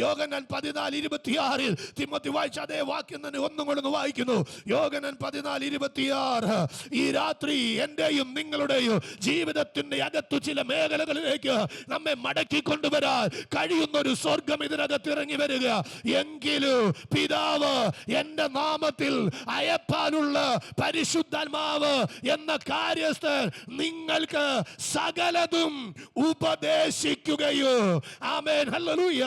യോഹന്നാൻ 14:26 തിമോത്തി വായിച്ച അതേ വാക്യം തന്നെ ഒന്നും കൊണ്ടൊന്ന് വായിക്കുന്നു. യോഹന്നാൻ 14:26 ഈ രാത്രി എന്റെയും നിങ്ങളുടെയും ജീവിതത്തിന്റെ അകത്തു ചില മേഖലകളിലേക്ക് നമ്മെ മടക്കി കൊണ്ടുവരാൻ കഴിയുന്ന ഒരു സ്വർഗം ഇതിനകത്ത് ഇറങ്ങി വരിക. എങ്കിലും പിതാവ് എന്റെ നാമത്തിൽ അയപ്പ പരിശുദ്ധാത്മാവ് എന്ന കാര്യസ്ഥൻ നിങ്ങൾക്ക് സകലതും ഉപദേശിക്കുകയോ. Amen hallelujah.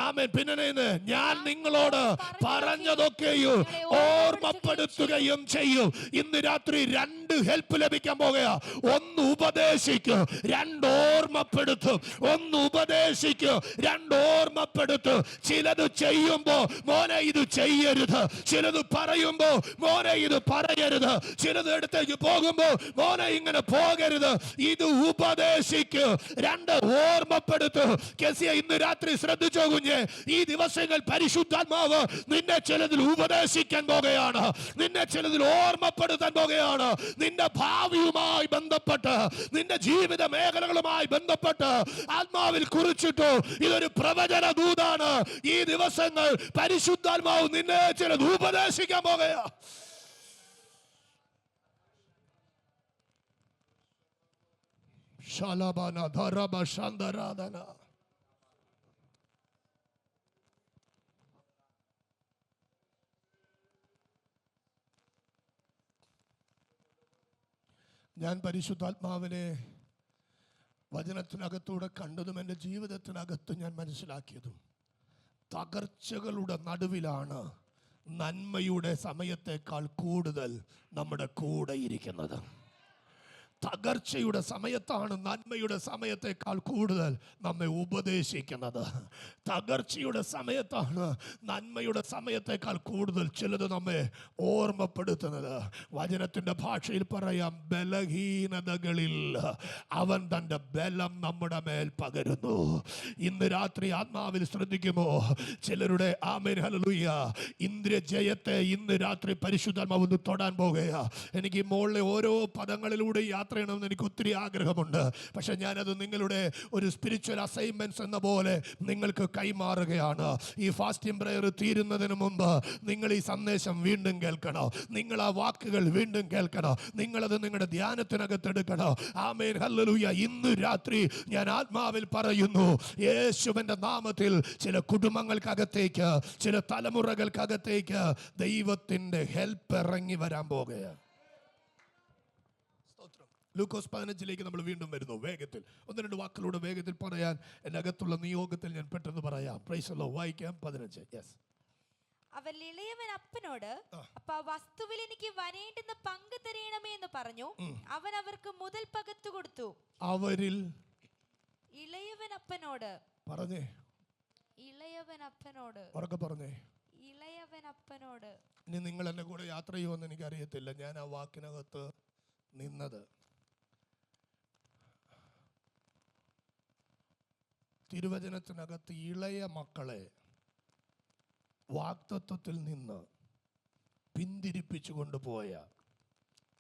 ആമേൻ. പിന്നെ ഞാൻ നിങ്ങളോട് പറഞ്ഞതൊക്കെയോ ഓർമ്മപ്പെടുത്തുകയും ചെയ്യും. ഇന്ന് രാത്രി രണ്ട് ഹെൽപ്പ് ലഭിക്കാൻ പോകുക. ഒന്ന് ഉപദേശിക്കും, രണ്ട് ഓർമ്മപ്പെടുത്തും. ഒന്ന് ഉപദേശിക്കും, രണ്ട് ഓർമ്മപ്പെടുത്തും. ചിലത് ചെയ്യുമ്പോ മോനെ ഇത് ചെയ്യരുത്, ചിലത് പറയുമ്പോ മോനെ ഇത് പറയരുത്, ചിലത് അടുത്തേക്ക് പോകുമ്പോ മോനെ ഇങ്ങനെ പോകരുത്. ഇത് ഉപദേശിക്ക്, രണ്ട് ഓർമ്മപ്പെടുത്തു. ഇന്ന് രാത്രി ശ്രദ്ധിച്ചോ കുഞ്ഞെ, ഈ ദിവസങ്ങൾ പരിശുദ്ധാത്മാവ് നിന്നെ ചിലതിൽ ഉപദേശിക്കാൻ പോകുകയാണ്, നിന്നെ ചിലതിൽ ഓർമ്മപ്പെടുത്താൻ പോകുകയാണ്. നിന്റെ ഭാവിയുമായി ബന്ധപ്പെട്ട്, നിന്റെ ജീവിത മേഖലകളുമായി ബന്ധപ്പെട്ട് ആത്മാവിൽ കുറിച്ചിട്ടു. ഇതൊരു പ്രവചന ദൂതാണ്. ഈ ദിവസങ്ങൾ പരിശുദ്ധാത്മാവ് നിന്നെ ചിലത് ഉപദേശിക്കാൻ പോകുകയാ. ശാലബാന ധരബ ശാന്തരാധന. ഞാൻ പരിശുദ്ധാത്മാവിനെ വചനത്തിനകത്തൂടെ കണ്ടതും എൻ്റെ ജീവിതത്തിനകത്ത് ഞാൻ മനസ്സിലാക്കിയതും, തകർച്ചകളുടെ നടുവിലാണ് നന്മയുടെ സമയത്തേക്കാൾ കൂടുതൽ നമ്മുടെ കൂടെ ഇരിക്കുന്നത്. തകർച്ചയുടെ സമയത്താണ് നന്മയുടെ സമയത്തേക്കാൾ കൂടുതൽ നമ്മെ ഉപദേശിക്കുന്നത്. തകർച്ചയുടെ സമയത്താണ് നന്മയുടെ സമയത്തേക്കാൾ കൂടുതൽ ചിലത് നമ്മെ ഓർമ്മപ്പെടുത്തുന്നത്. വചനത്തിൻ്റെ ഭാഷയിൽ പറയാം, ബലഹീനതകളിൽ അവൻ തൻ്റെ ബലം നമ്മുടെ മേൽ പകരുന്നു. ഇന്ന് രാത്രി ആത്മാവിൽ ശ്രദ്ധിക്കുമോ? ചിലരുടെ ആമേൻ ഹല്ലേലൂയ ഇന്ദ്രിയ ജയത്തെ ഇന്ന് രാത്രി പരിശുദ്ധാത്മാവ് തൊടാൻ പോകുകയാ. എനിക്ക് ഈ മോളിലെ ഓരോ പദങ്ങളിലൂടെ യാത്ര യാത്ര ചെയ്യണമെന്ന് എനിക്ക് ഒത്തിരി ആഗ്രഹമുണ്ട്. പക്ഷെ ഞാനത് നിങ്ങളുടെ ഒരു സ്പിരിച്വൽ അസൈൻമെന്റ്സ് എന്ന പോലെ നിങ്ങൾക്ക് കൈമാറുകയാണ്. ഈ ഫാസ്റ്റിംഗ് പ്രയർ തീരുന്നതിന് മുമ്പ് നിങ്ങൾ ഈ സന്ദേശം വീണ്ടും കേൾക്കണം. നിങ്ങൾ ആ വാക്കുകൾ വീണ്ടും കേൾക്കണം. നിങ്ങളത് നിങ്ങളുടെ ധ്യാനത്തിനകത്ത് എടുക്കണം. ആമേൻ, ഹല്ലേലൂയ. ഇന്ന് രാത്രി ഞാൻ ആത്മാവിൽ പറയുന്നു, യേശുവിന്റെ നാമത്തിൽ ചില കുടുംബങ്ങൾക്കകത്തേക്ക്, ചില തലമുറകൾക്കകത്തേക്ക് ദൈവത്തിന്റെ ഹെൽപ്പ് ഇറങ്ങി വരാൻ പോകുകയാണ്. ലൂക്കോസ് 15 നമ്മൾ വീണ്ടും വരുന്നു. വേഗത്തിൽ 1-2 വാക്കുകളുടെ വേഗത്തിൽ പറയാൻ എൻ്റെ അകത്തുള്ള നിയോഗത്തിൽ ഞാൻ പെട്ടെന്ന് പറയാം. Price the Lord. വായിക്കാം 15. യെസ്. അവർ ഇളയവൻ അപ്പനോട്, അപ്പ വസ്തുവിൽ എനിക്ക് വരേണ്ടുന്ന പങ്ക് തരയണമേ എന്ന് പറഞ്ഞു. അവൻ അവർക്ക് മുതൽ പകത്തു കൊടുത്തു. അവരിൽ ഇളയവൻ അപ്പനോട് പറഞ്ഞേ, ഇളയവൻ അപ്പനോട്, ഉറക്കെ പറഞ്ഞേ, ഇളയവൻ അപ്പനോട്. ഇനി നിങ്ങൾ എൻ്റെ കൂടെ യാത്ര ചെയ്യുമെന്ന് എനിക്കറിയത്തില്ല. ഞാൻ ആ വാക്കിനകത്ത് നിന്നത് തിരുവചനത്തിനകത്ത് ഇളയ മക്കളെ വാഗ്ദത്തത്തിൽ നിന്ന് പിന്തിരിപ്പിച്ചു കൊണ്ടുപോയ,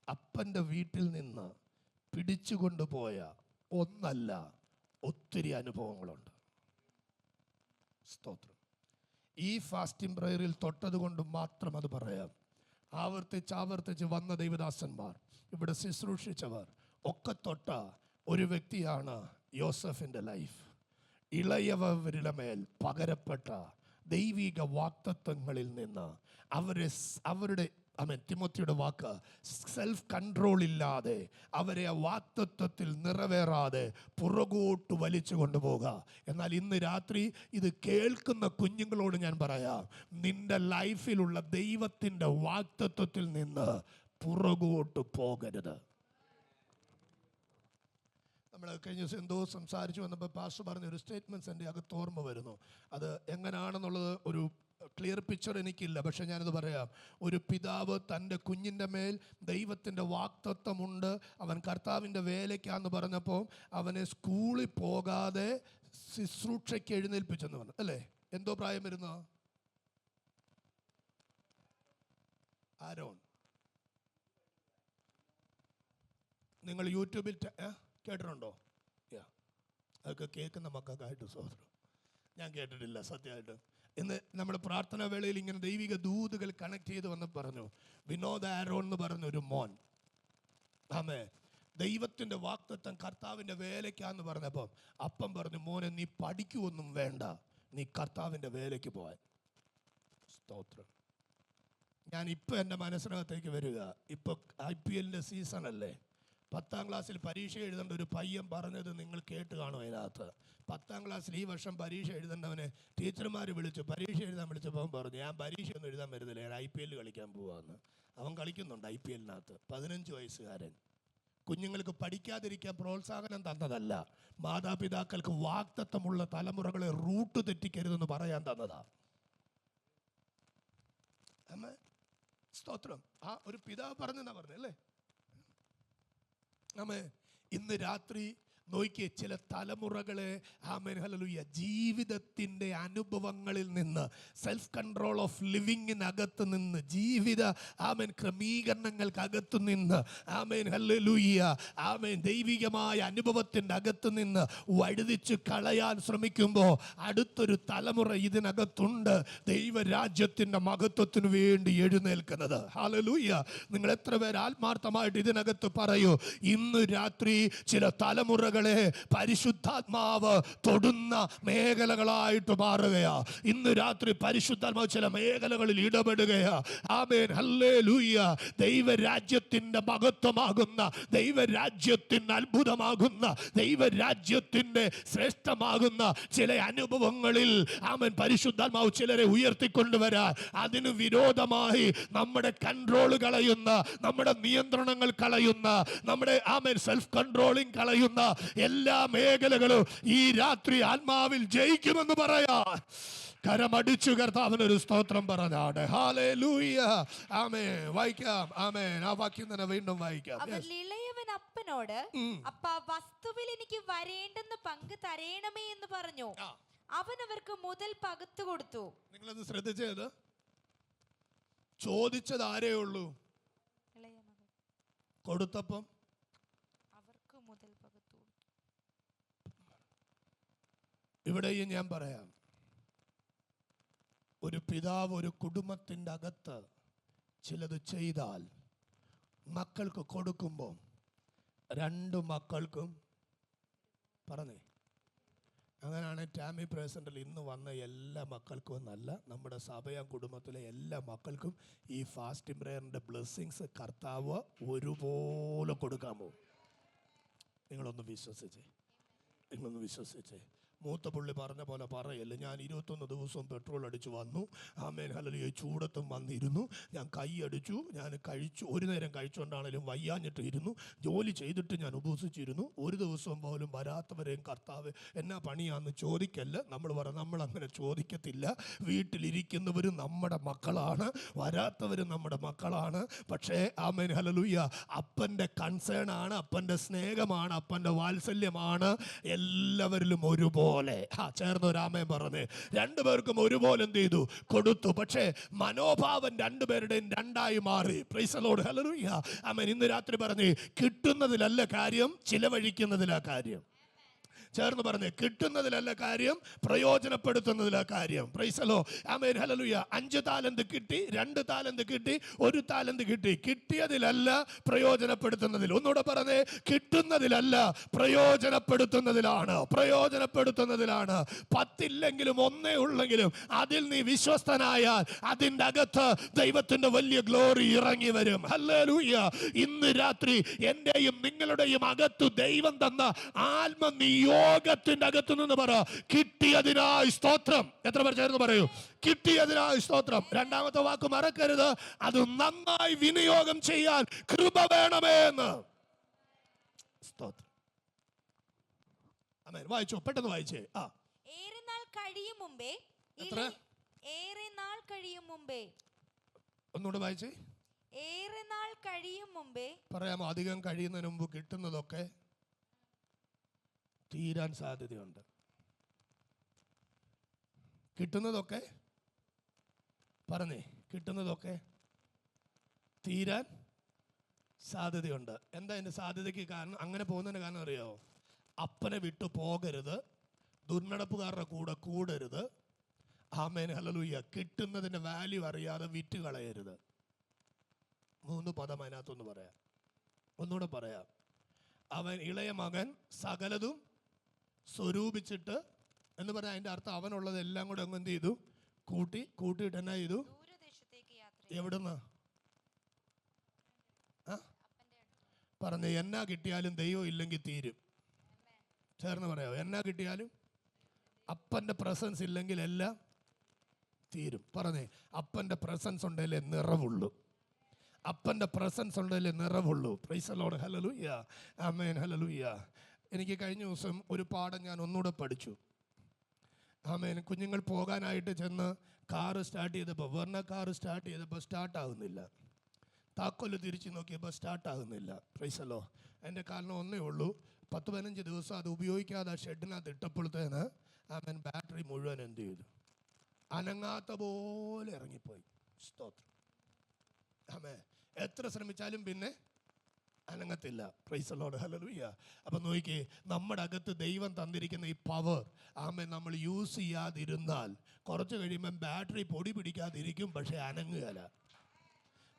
അപ്പൻ്റെ വീട്ടിൽ നിന്ന് പിടിച്ചു കൊണ്ടുപോയ ഒന്നല്ല, ഒത്തിരി അനുഭവങ്ങളുണ്ട്. സ്തോത്രം. ഈ ഫാസ്റ്റിംഗ് പ്രയറിൽ തൊട്ടത് കൊണ്ട് മാത്രം അത് പറയാം. ആവർത്തിച്ച് വന്ന ദൈവദാസന്മാർ, ഇവിടെ ശുശ്രൂഷിച്ചവർ ഒക്കെ തൊട്ട ഒരു വ്യക്തിയാണ് യോസഫിൻ്റെ ലൈഫ്. ഇളയവരുടെ മേൽ പകരപ്പെട്ട ദൈവിക വാഗ്ദത്തങ്ങളിൽ നിന്ന് അവരുടെ തിമോത്തിയുടെ വാക്ക്, സെൽഫ് കൺട്രോൾ ഇല്ലാതെ അവരെ ആ വാഗ്ദത്തത്തിൽ നിറവേറാതെ പുറകോട്ട് വലിച്ചു കൊണ്ടുപോകുക. എന്നാൽ ഇന്ന് രാത്രി ഇത് കേൾക്കുന്ന കുഞ്ഞുങ്ങളോട് ഞാൻ പറയാം, നിന്റെ ലൈഫിലുള്ള ദൈവത്തിൻ്റെ വാഗ്ദത്തത്തിൽ നിന്ന് പുറകോട്ട് പോകരുത്. നമ്മൾ കഴിഞ്ഞ ദിവസം എന്തോ സംസാരിച്ചു വന്നപ്പോൾ പാസ്റ്റർ പറഞ്ഞ ഒരു സ്റ്റേറ്റ്മെൻറ്റ്സ് എൻ്റെ അകത്ത് ഓർമ്മ വരുന്നു. അത് എങ്ങനെയാണെന്നുള്ളത് ഒരു ക്ലിയർ പിക്ചർ എനിക്കില്ല, പക്ഷെ ഞാനത് പറയാം. ഒരു പിതാവ് തൻ്റെ കുഞ്ഞിൻ്റെ മേൽ ദൈവത്തിൻ്റെ വാഗ്ദത്തമുണ്ട്, അവൻ കർത്താവിൻ്റെ വേലയ്ക്കാന്ന് പറഞ്ഞപ്പോൾ അവനെ സ്കൂളിൽ പോകാതെ ശുശ്രൂഷയ്ക്ക് എഴുന്നേൽപ്പിച്ചെന്ന് പറഞ്ഞു, അല്ലേ? എന്തോ പ്രായം വരുന്ന ആരോൺ, നിങ്ങൾ യൂട്യൂബിൽ കേട്ടിട്ടുണ്ടോ? അതൊക്കെ കേൾക്കുന്ന മക്കൾക്കായിട്ട് സഹോദരം, ഞാൻ കേട്ടിട്ടില്ല സത്യമായിട്ട്. ഇന്ന് നമ്മുടെ പ്രാർത്ഥനാ വേളയിൽ ഇങ്ങനെ ദൈവിക ദൂതുകൾ കണക്ട് ചെയ്ത് വന്ന് പറഞ്ഞു, വിനോദ് ആരോൺ എന്ന് പറഞ്ഞൊരു മോൻ, ആമേ, ദൈവത്തിൻ്റെ വാഗ്ദത്തം കർത്താവിൻ്റെ വേലയ്ക്കാന്ന് പറഞ്ഞപ്പോൾ അപ്പം പറഞ്ഞു, മോനെ നീ പഠിക്കുവൊന്നും വേണ്ട, നീ കർത്താവിൻ്റെ വേലയ്ക്ക് പോവാൻ. സ്തോത്രം. ഞാൻ ഇപ്പം എൻ്റെ മനസ്സിനകത്തേക്ക് വരിക, ഇപ്പോൾ IPL സീസൺ അല്ലേ? 10ാം ക്ലാസ്സിൽ പരീക്ഷ എഴുതേണ്ട ഒരു പയ്യൻ പറഞ്ഞത് നിങ്ങൾ കേട്ട് കാണും. അതിനകത്ത് 10ാം ക്ലാസ്സിൽ ഈ വർഷം പരീക്ഷ എഴുതേണ്ടവനെ ടീച്ചർമാർ വിളിച്ചു, പരീക്ഷ എഴുതാൻ വിളിച്ചപ്പോൾ പറഞ്ഞു, ഞാൻ പരീക്ഷയൊന്നും എഴുതാൻ വരുന്നില്ല, ഞാൻ IPL കളിക്കാൻ പോവാന്ന്. അവൻ കളിക്കുന്നുണ്ട് IPL-നകത്ത്. 15 വയസ്സുകാരൻ. കുഞ്ഞുങ്ങൾക്ക് പഠിക്കാതിരിക്കാൻ പ്രോത്സാഹനം തന്നതല്ല, മാതാപിതാക്കൾക്ക് വാഗ്ദത്തമുള്ള തലമുറകളെ റൂട്ട് തെറ്റിക്കരുതെന്ന് പറയാൻ തന്നതാ. സ്തോത്രം. ആ ഒരു പിതാവ് പറഞ്ഞെന്നാ പറഞ്ഞല്ലേ? ആമേൻ. ഇന്ന് രാത്രി നോക്കിയ ചില തലമുറകളെ, ആമേൻ, ഹല്ലേലൂയ, ജീവിതത്തിൻ്റെ അനുഭവങ്ങളിൽ നിന്ന്, സെൽഫ് കൺട്രോൾ ഓഫ് ലിവിങ്ങിനകത്ത് നിന്ന്, ജീവിത ആമേൻ ക്രമീകരണങ്ങൾക്കകത്ത് നിന്ന്, ആമേൻ, ഹല്ലേലൂയ, ആമേൻ, ദൈവികമായ അനുഭവത്തിൻ്റെ അകത്ത് നിന്ന് വഴുതിച്ച് കളയാൻ ശ്രമിക്കുമ്പോൾ അടുത്തൊരു തലമുറ ഇതിനകത്തുണ്ട്, ദൈവരാജ്യത്തിൻ്റെ മഹത്വത്തിന് വേണ്ടി എഴുന്നേൽക്കുന്നത്. ഹല്ലേലൂയ. നിങ്ങൾ എത്ര പേര് ആത്മാർത്ഥമായിട്ട് ഇതിനകത്ത് പറയൂ, ഇന്ന് രാത്രി ചില തലമുറകൾ പരിശുദ്ധാത്മാവ് തൊടുന്ന മേഖലകളായിട്ട് മാറുകയാ. ഇന്ന് രാത്രി പരിശുദ്ധാത്മാവ് ചില മേഖലകളിൽ ഇടപെടുകയാ. ആമേൻ, ഹല്ലേലൂയ. ദൈവരാജ്യത്തിന്റെ മഹത്വമാകുന്ന, ദൈവരാജ്യത്തിന് അത്ഭുതമാകുന്ന, ദൈവരാജ്യത്തിന്റെ ശ്രേഷ്ഠമാകുന്ന ചില അനുഭവങ്ങളിൽ ആമേൻ പരിശുദ്ധാത്മാവ് ചിലരെ ഉയർത്തിക്കൊണ്ടുവരാൻ, അതിന് വിരോധമായി നമ്മുടെ കൺട്രോൾ കളയുന്ന, നമ്മുടെ നിയന്ത്രണങ്ങൾ കളയുന്ന, നമ്മുടെ ആമേൻ സെൽഫ് കൺട്രോളിംഗ് കളയുന്ന എല്ലാ മേഖലകളും ഈ രാത്രി ആത്മാവിൽ ജയിക്കുമെന്ന് പറയാ. കരമടിച്ചു കർത്താവിനൊരു സ്തോത്രം പറഞ്ഞാണ്. ഹല്ലേലൂയ. ആമേൻ. വായിക്കാം. ആമേൻ. ആ വാക്യം തന്നെ വീണ്ടും വായിക്കാം. ഇളയവൻ അപ്പനോട്, അപ്പ വസ്തുവിൽ എനിക്ക് വരേണ്ടെന്ന് പങ്ക് തരേണമേ എന്ന് പറഞ്ഞു. അവൻ അവർക്ക് മുതൽ പകുത്തു കൊടുത്തു. നിങ്ങളത് ശ്രദ്ധിച്ചത്? ചോദിച്ചത് ആരേ ഉള്ളൂ? കൊടുത്തപ്പം ഇവിടെയും ഞാൻ പറയാം, ഒരു പിതാവ് ഒരു കുടുംബത്തിൻ്റെ അകത്ത് ചിലത് ചെയ്താൽ മക്കൾക്ക് കൊടുക്കുമ്പോൾ രണ്ട് മക്കൾക്കും പറഞ്ഞേ, അങ്ങനെയാണ് ടാമി പ്രസൻറ്റിൽ ഇന്ന് വന്ന എല്ലാ മക്കൾക്കും എന്നല്ല, നമ്മുടെ സഭയ കുടുംബത്തിലെ എല്ലാ മക്കൾക്കും ഈ ഫാസ്റ്റിംഗ് പ്രയറിൻ്റെ ബ്ലെസ്സിങ്സ് കർത്താവ് ഒരുപോലെ കൊടുക്കാൻ പോകും. നിങ്ങളൊന്ന് വിശ്വസിച്ചേ. മൂത്ത പുള്ളി പറഞ്ഞ പോലെ പറയല്ല, ഞാൻ 21 ദിവസവും പെട്രോൾ അടിച്ച് വന്നു, ആമേൻ ഹല്ലേലൂയ, ചൂടത്തും വന്നിരുന്നു, ഞാൻ കൈയടിച്ചു, ഞാൻ കഴിച്ചു, ഒരു നേരം കഴിച്ചുകൊണ്ടാണെങ്കിലും വയ്യാഞ്ഞിട്ട് ഇരുന്നു, ജോലി ചെയ്തിട്ട് ഞാൻ ഉപവസിച്ചിരുന്നു, ഒരു ദിവസം പോലും വരാത്തവരെയും കർത്താവ് എന്നാ പണിയാന്ന് ചോദിക്കല്ല. നമ്മൾ അങ്ങനെ ചോദിക്കത്തില്ല. വീട്ടിലിരിക്കുന്നവരും നമ്മുടെ മക്കളാണ്, വരാത്തവരും നമ്മുടെ മക്കളാണ്. പക്ഷേ ആമേൻ ഹല്ലേലൂയ, അപ്പൻ്റെ കൺസേൺ ആണ്, അപ്പൻ്റെ സ്നേഹമാണ്, അപ്പൻ്റെ വാത്സല്യമാണ് എല്ലാവരിലും ഒരുപോലെ. ചേർന്ന് ഒരാമേൻ പറഞ്ഞ് രണ്ടുപേർക്കും ഒരുപോലെ എന്ത് ചെയ്തു? കൊടുത്തു. പക്ഷേ മനോഭാവം രണ്ടുപേരുടെയും രണ്ടായി മാറി. Praise the Lord, hallelujah. Amen. ഇന്ന് രാത്രി പറഞ്ഞ് കിട്ടുന്നതിലല്ല കാര്യം, ചിലവഴിക്കുന്നതിലാ കാര്യം. ചേർന്ന് പറഞ്ഞ് കിട്ടുന്നതിലല്ല കാര്യം, പ്രയോജനപ്പെടുത്തുന്നതിലാ കാര്യം. Price the Lord, amen hallelujah. 5 താലന്ത് കിട്ടി, 2 താലന്ത് കിട്ടി, 1 താലന്ത് കിട്ടി. കിട്ടിയതിലല്ല, പ്രയോജനപ്പെടുത്തുന്നതിൽ. ഒന്നുകൂടെ പറഞ്ഞേ, കിട്ടുന്നതിലല്ല, പ്രയോജനപ്പെടുത്തുന്നതിലാണ്. 10 ഇല്ലെങ്കിലും 1 ഉള്ളെങ്കിലും അതിൽ നീ വിശ്വസ്തനായാൽ അതിൻ്റെ അകത്ത് ദൈവത്തിൻ്റെ വലിയ ഗ്ലോറി ഇറങ്ങി വരും. ഹല്ലേലൂയ. ഇന്ന് രാത്രി എൻ്റെയും നിങ്ങളുടെയും അകത്ത് ദൈവം തന്ന ആത്മനിയോഗത്തിന്റെ അകത്തു നിന്ന് പറ, കിട്ടിയതിനായി സ്തോത്രം. എത്ര പേർ ചേർന്ന് പറയൂ? കിട്ടിയതിനായി സ്തോത്രം. രണ്ടാമത്തെ വാക്ക് മറക്കരുത്, അത് നന്നായി വിനിയോഗം ചെയ്യാൻ കൃപ വേണമേ എന്ന്. സ്തോത്രം. ആമേൻ. വായിച്ചോ, പെട്ടെന്ന് വായിച്ചേ. ഏറെ നാൾ കഴിയും മുമ്പേ. ഒന്നുകൂടെ വായിച്ചേ. ഏറെ നാൾ കഴിയും മുമ്പേ. പറയാമോ? അധികം കഴിയുന്നതിന് മുമ്പ് കിട്ടുന്നതൊക്കെ തീരാൻ സാധ്യതയുണ്ട്. കിട്ടുന്നതൊക്കെ പറഞ്ഞേ, കിട്ടുന്നതൊക്കെ തീരാൻ സാധ്യതയുണ്ട്. എന്താ അതിൻ്റെ സാധ്യതയ്ക്ക് കാരണം? അങ്ങനെ പോകുന്നതിന് കാരണം അറിയാമോ? അപ്പനെ വിട്ടു പോകരുത്, ദുർനടപ്പുകാരുടെ കൂടെ കൂടരുത്, ആമേൻ ഹല്ലേലൂയ, കിട്ടുന്നതിൻ്റെ വാല്യൂ അറിയാതെ വിറ്റ് കളയരുത്. 3 പദം അതിനകത്തൊന്ന് പറയാം. ഒന്നുകൂടെ പറയാം. അവൻ ഇളയ മകൻ സകലതും സ്വരൂപിച്ചിട്ട് എന്ന് പറഞ്ഞാൽ അതിൻ്റെ അർത്ഥം അവനുള്ളതെല്ലാം കൂടെ അങ്ങ് എന്ത് ചെയ്തു? കൂട്ടിയിട്ട് എന്നാ ചെയ്തു? എവിടുന്ന്? പറഞ്ഞ എന്നാ കിട്ടിയാലും ദൈവം ഇല്ലെങ്കിൽ തീരും. ചേർന്ന് പറയാമോ? എന്നാ കിട്ടിയാലും അപ്പൻ്റെ പ്രസൻസ് ഇല്ലെങ്കിൽ എല്ലാം തീരും. പറഞ്ഞേ, അപ്പൻ്റെ പ്രസൻസ് ഉണ്ടെങ്കിലേ നിറവുള്ളൂ. അപ്പൻ്റെ പ്രസൻസ് ഉണ്ടെങ്കിലേ നിറവുള്ളൂ. Praise the Lord, hallelujah. Amen hallelujah. എനിക്ക് കഴിഞ്ഞ ദിവസം ഒരു പാഠം ഞാൻ ഒന്നുകൂടെ പഠിച്ചു. ആമേൻ. കുഞ്ഞുങ്ങൾ പോകാനായിട്ട് ചെന്ന് കാറ് സ്റ്റാർട്ട് ചെയ്തപ്പോൾ സ്റ്റാർട്ടാകുന്നില്ല. താക്കോല് തിരിച്ച് നോക്കിയപ്പോൾ സ്റ്റാർട്ടാകുന്നില്ല. Price the Lord. അതിൻ്റെ കാരണം ഒന്നേ ഉള്ളൂ, 10-15 ദിവസം അത് ഉപയോഗിക്കാതെ ഷെഡിനകത്ത് ഇട്ടപ്പോഴത്തേന് ആമേൻ ബാറ്ററി മുഴുവൻ എന്ത് ചെയ്തു? അനങ്ങാത്ത പോലെ ഇറങ്ങിപ്പോയി. സ്തോത്രം. ആമേൻ. എത്ര ശ്രമിച്ചാലും പിന്നെ അനങ്ങത്തില്ല. Praise the Lord, hallelujah. അപ്പം നോക്കിക്കേ, നമ്മുടെ അകത്ത് ദൈവം തന്നിരിക്കുന്ന ഈ പവർ ആമേൻ നമ്മൾ യൂസ് ചെയ്യാതിരുന്നാൽ കുറച്ച് കഴിയുമ്പം ബാറ്ററി പൊടി പിടിക്കാതിരിക്കും, പക്ഷേ അനങ്ങുകയില്ല.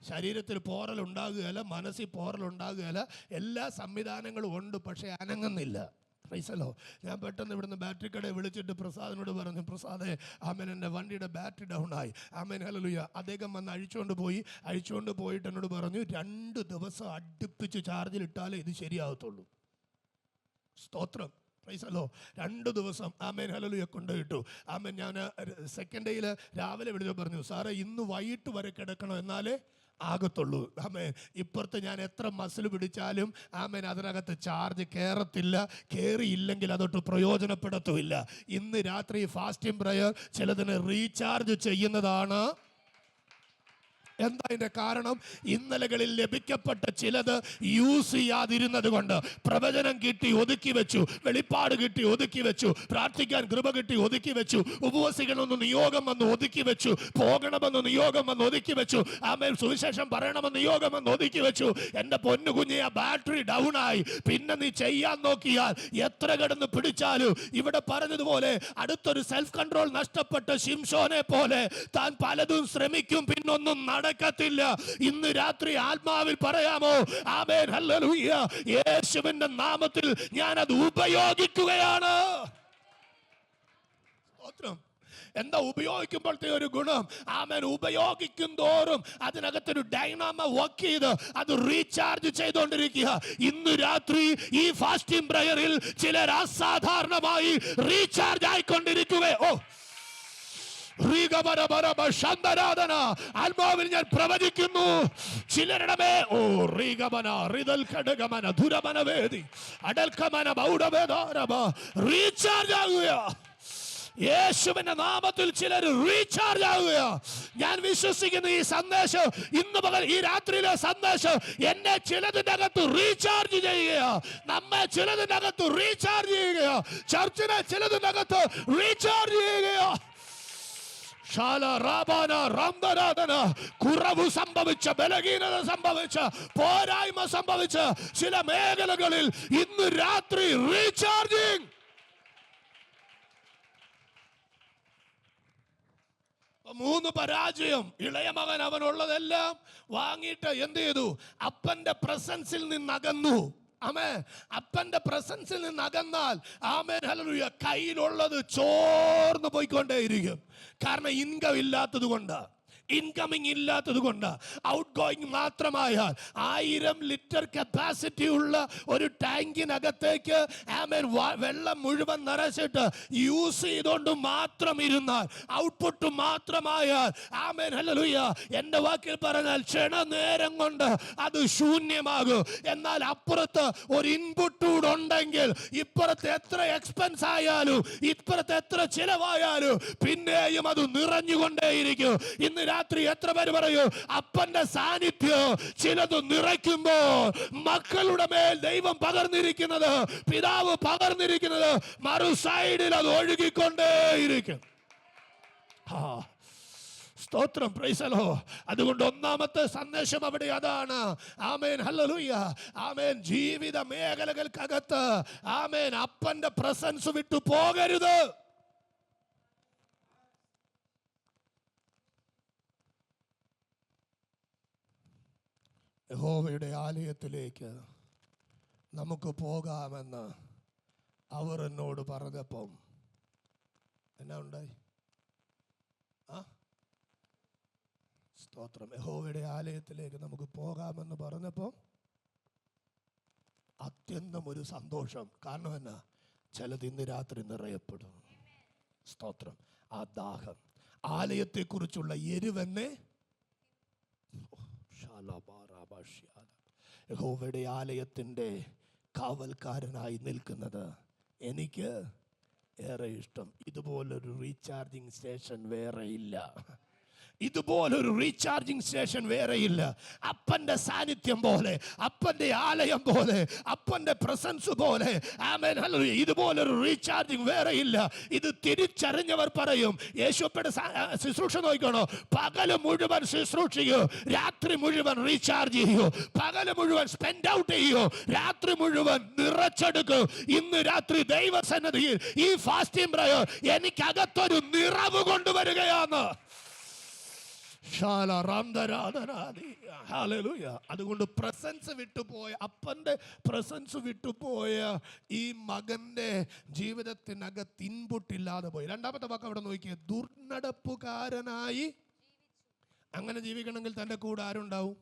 ശരീരത്തിൽ പോറലുണ്ടാകുകയില്ല, മനസ്സിൽ പോറലുണ്ടാകുകയില്ല, എല്ലാ സംവിധാനങ്ങളും ഉണ്ട്, പക്ഷേ അനങ്ങുന്നില്ല. Price the Lord. ഞാൻ പെട്ടെന്ന് ഇവിടുന്ന് ബാറ്ററി കടയെ വിളിച്ചിട്ട് പ്രസാദിനോട് പറഞ്ഞു, പ്രസാദേ ആമേൻ എൻ്റെ വണ്ടിയുടെ ബാറ്ററി ഡൗൺ ആയി. Amen hallelujah. അദ്ദേഹം വന്ന് അഴിച്ചുകൊണ്ട് പോയിട്ട് എന്നോട് പറഞ്ഞു, 2 ദിവസം അടുപ്പിച്ച് ചാർജിലിട്ടാലേ ഇത് ശരിയാകത്തുള്ളൂ. സ്തോത്രം. Price the Lord. 2 ദിവസം ആമേൻ ഹല്ലേലൂയ കൊണ്ടുപോയിട്ടു. ആമേൻ. ഞാൻ സെക്കൻഡ് ഡേയിൽ രാവിലെ വിളിച്ചു പറഞ്ഞു, സാറേ ഇന്ന് വൈകിട്ട് വരെ കിടക്കണം, എന്നാലേ ആകത്തുള്ളൂ. ആമേൻ. ഇപ്പുറത്ത് ഞാൻ എത്ര മസിൽ പിടിച്ചാലും ആമേൻ അതിനകത്ത് ചാർജ് കയറത്തില്ല. കയറിയില്ലെങ്കിൽ അതൊട്ട് പ്രയോജനപ്പെടുത്തുമില്ല. ഇന്ന് രാത്രി ഫാസ്റ്റിംഗ് പ്രയർ ചിലതിന് റീചാർജ് ചെയ്യുന്നതാണ്. എന്താ അതിന്റെ കാരണം? ഇന്നലകളിൽ ലഭിക്കപ്പെട്ട ചിലത് യൂസ് ചെയ്യാതിരുന്നത് കൊണ്ട്. പ്രവചനം കിട്ടി ഒതുക്കി വെച്ചു, വെളിപ്പാട് കിട്ടി ഒതുക്കി വെച്ചു, പ്രാർത്ഥിക്കാൻ കൃപ കിട്ടി ഒതുക്കി വെച്ചു, ഉപവസിക്കണമെന്ന് നിയോഗം വന്ന് ഒതുക്കി വെച്ചു, പോകണമെന്ന് നിയോഗം വന്ന് ഒതുക്കി വെച്ചു, ആമേൻ, സുവിശേഷം പറയണമെന്ന് നിയോഗം വന്ന് ഒതുക്കി വെച്ചു. എന്റെ പൊന്നു കുഞ്ഞെ, ആ ബാറ്ററി ഡൗൺ ആയി. പിന്നെ നീ ചെയ്യാൻ നോക്കിയാൽ എത്ര കിടന്ന് പിടിച്ചാലും, ഇവിടെ പറഞ്ഞതുപോലെ അടുത്തൊരു സെൽഫ് കൺട്രോൾ നഷ്ടപ്പെട്ട ശിംശോനെ പോലെ താൻ പലതും ശ്രമിക്കും, പിന്നൊന്നും നടക്കത്തില്ല. ഇന്ന് രാത്രി ആത്മാവിൽ പറയാമോ? ആമേൻ, ഹല്ലേലൂയ. യേശുവിന്റെ നാമത്തിൽ ഞാൻ അത് ഉപയോഗിക്കുകയാണ്. എന്താ ഉപയോഗിക്കുമ്പോഴത്തെ ഒരു ഗുണം? ആമേൻ, ഉപയോഗിക്കും തോറും അതിനകത്തൊരു ഡൈനാമോ വർക്ക് ചെയ്ത് അത് റീചാർജ് ചെയ്തുകൊണ്ടിരിക്കുക. ഇന്ന് രാത്രി ഈ ഫാസ്റ്റിംഗ് പ്രയറിൽ ചിലർ അസാധാരണമായി റീചാർജ് ആയിക്കൊണ്ടിരിക്കുക. ആത്മാവിൽ ഞാൻ പ്രവചിക്കുന്നു, ചിലരുടെ റീചാർജ് ആകുക. യേശുവിന്റെ നാമത്തിൽ ചിലർ റീചാർജ് ആകുക. ഞാൻ വിശ്വസിക്കുന്ന ഈ സന്ദേശം, ഇന്ന് പകൽ ഈ രാത്രിയിലെ സന്ദേശം എന്നെ ചിലതിന്റെ അകത്ത് റീചാർജ് ചെയ്യുക, നമ്മെ ചിലതിന്റെ അകത്ത് റീചാർജ് ചെയ്യുക, ചർച്ചിനെ ചിലതിന്റെ അകത്ത് റീചാർജ് ചെയ്യുക. കുറവ് സംഭവിച്ച, ബലഹീനത സംഭവിച്ച, പോരായ്മ സംഭവിച്ച ചില മേഖലകളിൽ ഇന്ന് രാത്രി റീചാർജിങ്. മൂന്ന് പരാജയം. ഇളയ മകൻ അവനുള്ളതെല്ലാം വാങ്ങിയിട്ട് എന്ത് ചെയ്തു? അപ്പന്റെ പ്രസൻസിൽ നിന്നകന്നു. ആമേൻ. അപ്പന്റെ പ്രസൻസിൽ നിന്ന് അകന്നാൽ, ആമേൻ, ഹല്ലേലൂയ, കയ്യിലുള്ളത് ചോർന്ന് പോയിക്കൊണ്ടേയിരിക്കും. കാരണം ഇൻകം ഇല്ലാത്തത് കൊണ്ട്, ഇൻകമിങ് ഇല്ലാത്തത് കൊണ്ട്. ഔട്ട് ഗോയിങ് മാത്രമായാൽ 1000 ലിറ്റർ കപ്പാസിറ്റി ഉള്ള ഒരു ടാങ്കിനകത്തേക്ക് ആമേൻ വെള്ളം മുഴുവൻ നിറച്ചിട്ട് യൂസ് ചെയ്തുകൊണ്ട് മാത്രം ഇരുന്നാൽ, ഔട്ട്പുട്ട് മാത്രമായാൽ, ആമേൻ, ഹല്ലേലൂയ, എൻ്റെ വാക്കിൽ പറഞ്ഞാൽ ക്ഷണനേരം കൊണ്ട് അത് ശൂന്യമാകും. എന്നാൽ അപ്പുറത്ത് ഒരു ഇൻപുട്ട് കൂടെ ഉണ്ടെങ്കിൽ, ഇപ്പുറത്ത് എത്ര എക്സ്പെൻസ് ആയാലും, ഇപ്പുറത്ത് എത്ര ചിലവായാലും പിന്നെയും അത് നിറഞ്ഞുകൊണ്ടേയിരിക്കും. ഇന്ന് രാത്രി എത്ര പേര് പറയൂ, അപ്പന്റെ സാന്നിധ്യം ചിലത് നിറയ്ക്കുമ്പോൾ മക്കളുടെ മേൽ ദൈവം പകർന്നിരിക്കുന്നത്, പിതാവ് പകർന്നിരിക്കുന്നത്, മറു സൈഡിൽ അത് ഒഴുകിക്കൊണ്ടേയിരിക്കും. സ്തോത്രം, പ്രൈസ് ദി ലോർഡ്. അതുകൊണ്ട് ഒന്നാമത്തെ സന്ദേശം അവിടെ അതാണ്. ആമേൻ, ഹല്ലേലൂയ. ആമേൻ. ജീവിത മേഖലകൾക്കകത്ത് ആമേൻ അപ്പന്റെ പ്രസൻസ് വിട്ടു പോകരുത്. യഹോവയുടെ ആലയത്തിലേക്ക് നമുക്ക് പോകാമെന്ന് അവർ എന്നോട് പറഞ്ഞപ്പം എന്നാ ഉണ്ടായി? സ്തോത്രം. യഹോവയുടെ ആലയത്തിലേക്ക് നമുക്ക് പോകാമെന്ന് പറഞ്ഞപ്പോൾ അത്യന്തം ഒരു സന്തോഷം. കാരണം എന്നാ? ചിലത് ഇന്ന് രാത്രി നിറയപ്പെടും. സ്തോത്രം. ആ ദാഹം, ആലയത്തെക്കുറിച്ചുള്ള എരിവെന്നെ, യഹോവയുടെ ആലയത്തിൻ്റെ കാവൽക്കാരനായി നിൽക്കുന്നത് എനിക്ക് ഏറെ ഇഷ്ടം. ഇതുപോലൊരു റീചാർജിങ് സ്റ്റേഷൻ വേറെ ഇല്ല. ഇതുപോലൊരു റീചാർജിങ് സ്റ്റേഷൻ വേറെയില്ല. അപ്പന്റെ സാന്നിധ്യം പോലെ, അപ്പന്റെ ആലയം പോലെ, അപ്പന്റെ പ്രസൻസ് പോലെ, ആമേൻ, ഹല്ലേലൂയ, ഇതുപോലൊരു റീചാർജിങ് വേറെയില്ല. ഇത് തിരിച്ചറിഞ്ഞവർ പറയും, യേശുവപ്പയുടെ ശുശ്രൂഷ നോക്കിക്കോണോ, പകല് മുഴുവൻ ശുശ്രൂഷിക്കൂ, രാത്രി മുഴുവൻ റീചാർജ് ചെയ്യൂ, പകല് മുഴുവൻ സ്പെൻഡ് ഔട്ട് ചെയ്യൂ, രാത്രി മുഴുവൻ നിറച്ചെടുക്കൂ. ഇന്ന് രാത്രി ദൈവസന്നിധിയിൽ ഈ ഫാസ്റ്റിംഗ് പ്രയർ എനിക്കകത്തൊരു നിറവ് കൊണ്ടുവരികയാണ്. അതുകൊണ്ട് പ്രസൻസ് വിട്ടുപോയ, അപ്പന്റെ പ്രസൻസ് വിട്ടുപോയ ഈ മകന്റെ ജീവിതത്തിനകത്ത് ഇൻപുട്ട് ഇല്ലാതെ പോയി. രണ്ടാമത്തെ വാക്ക് അവിടെ നോക്കിയേ, ദുർനടപ്പുകാരനായി. അങ്ങനെ ജീവിക്കണമെങ്കിൽ തൻ്റെ കൂടെ ആരുണ്ടാവും?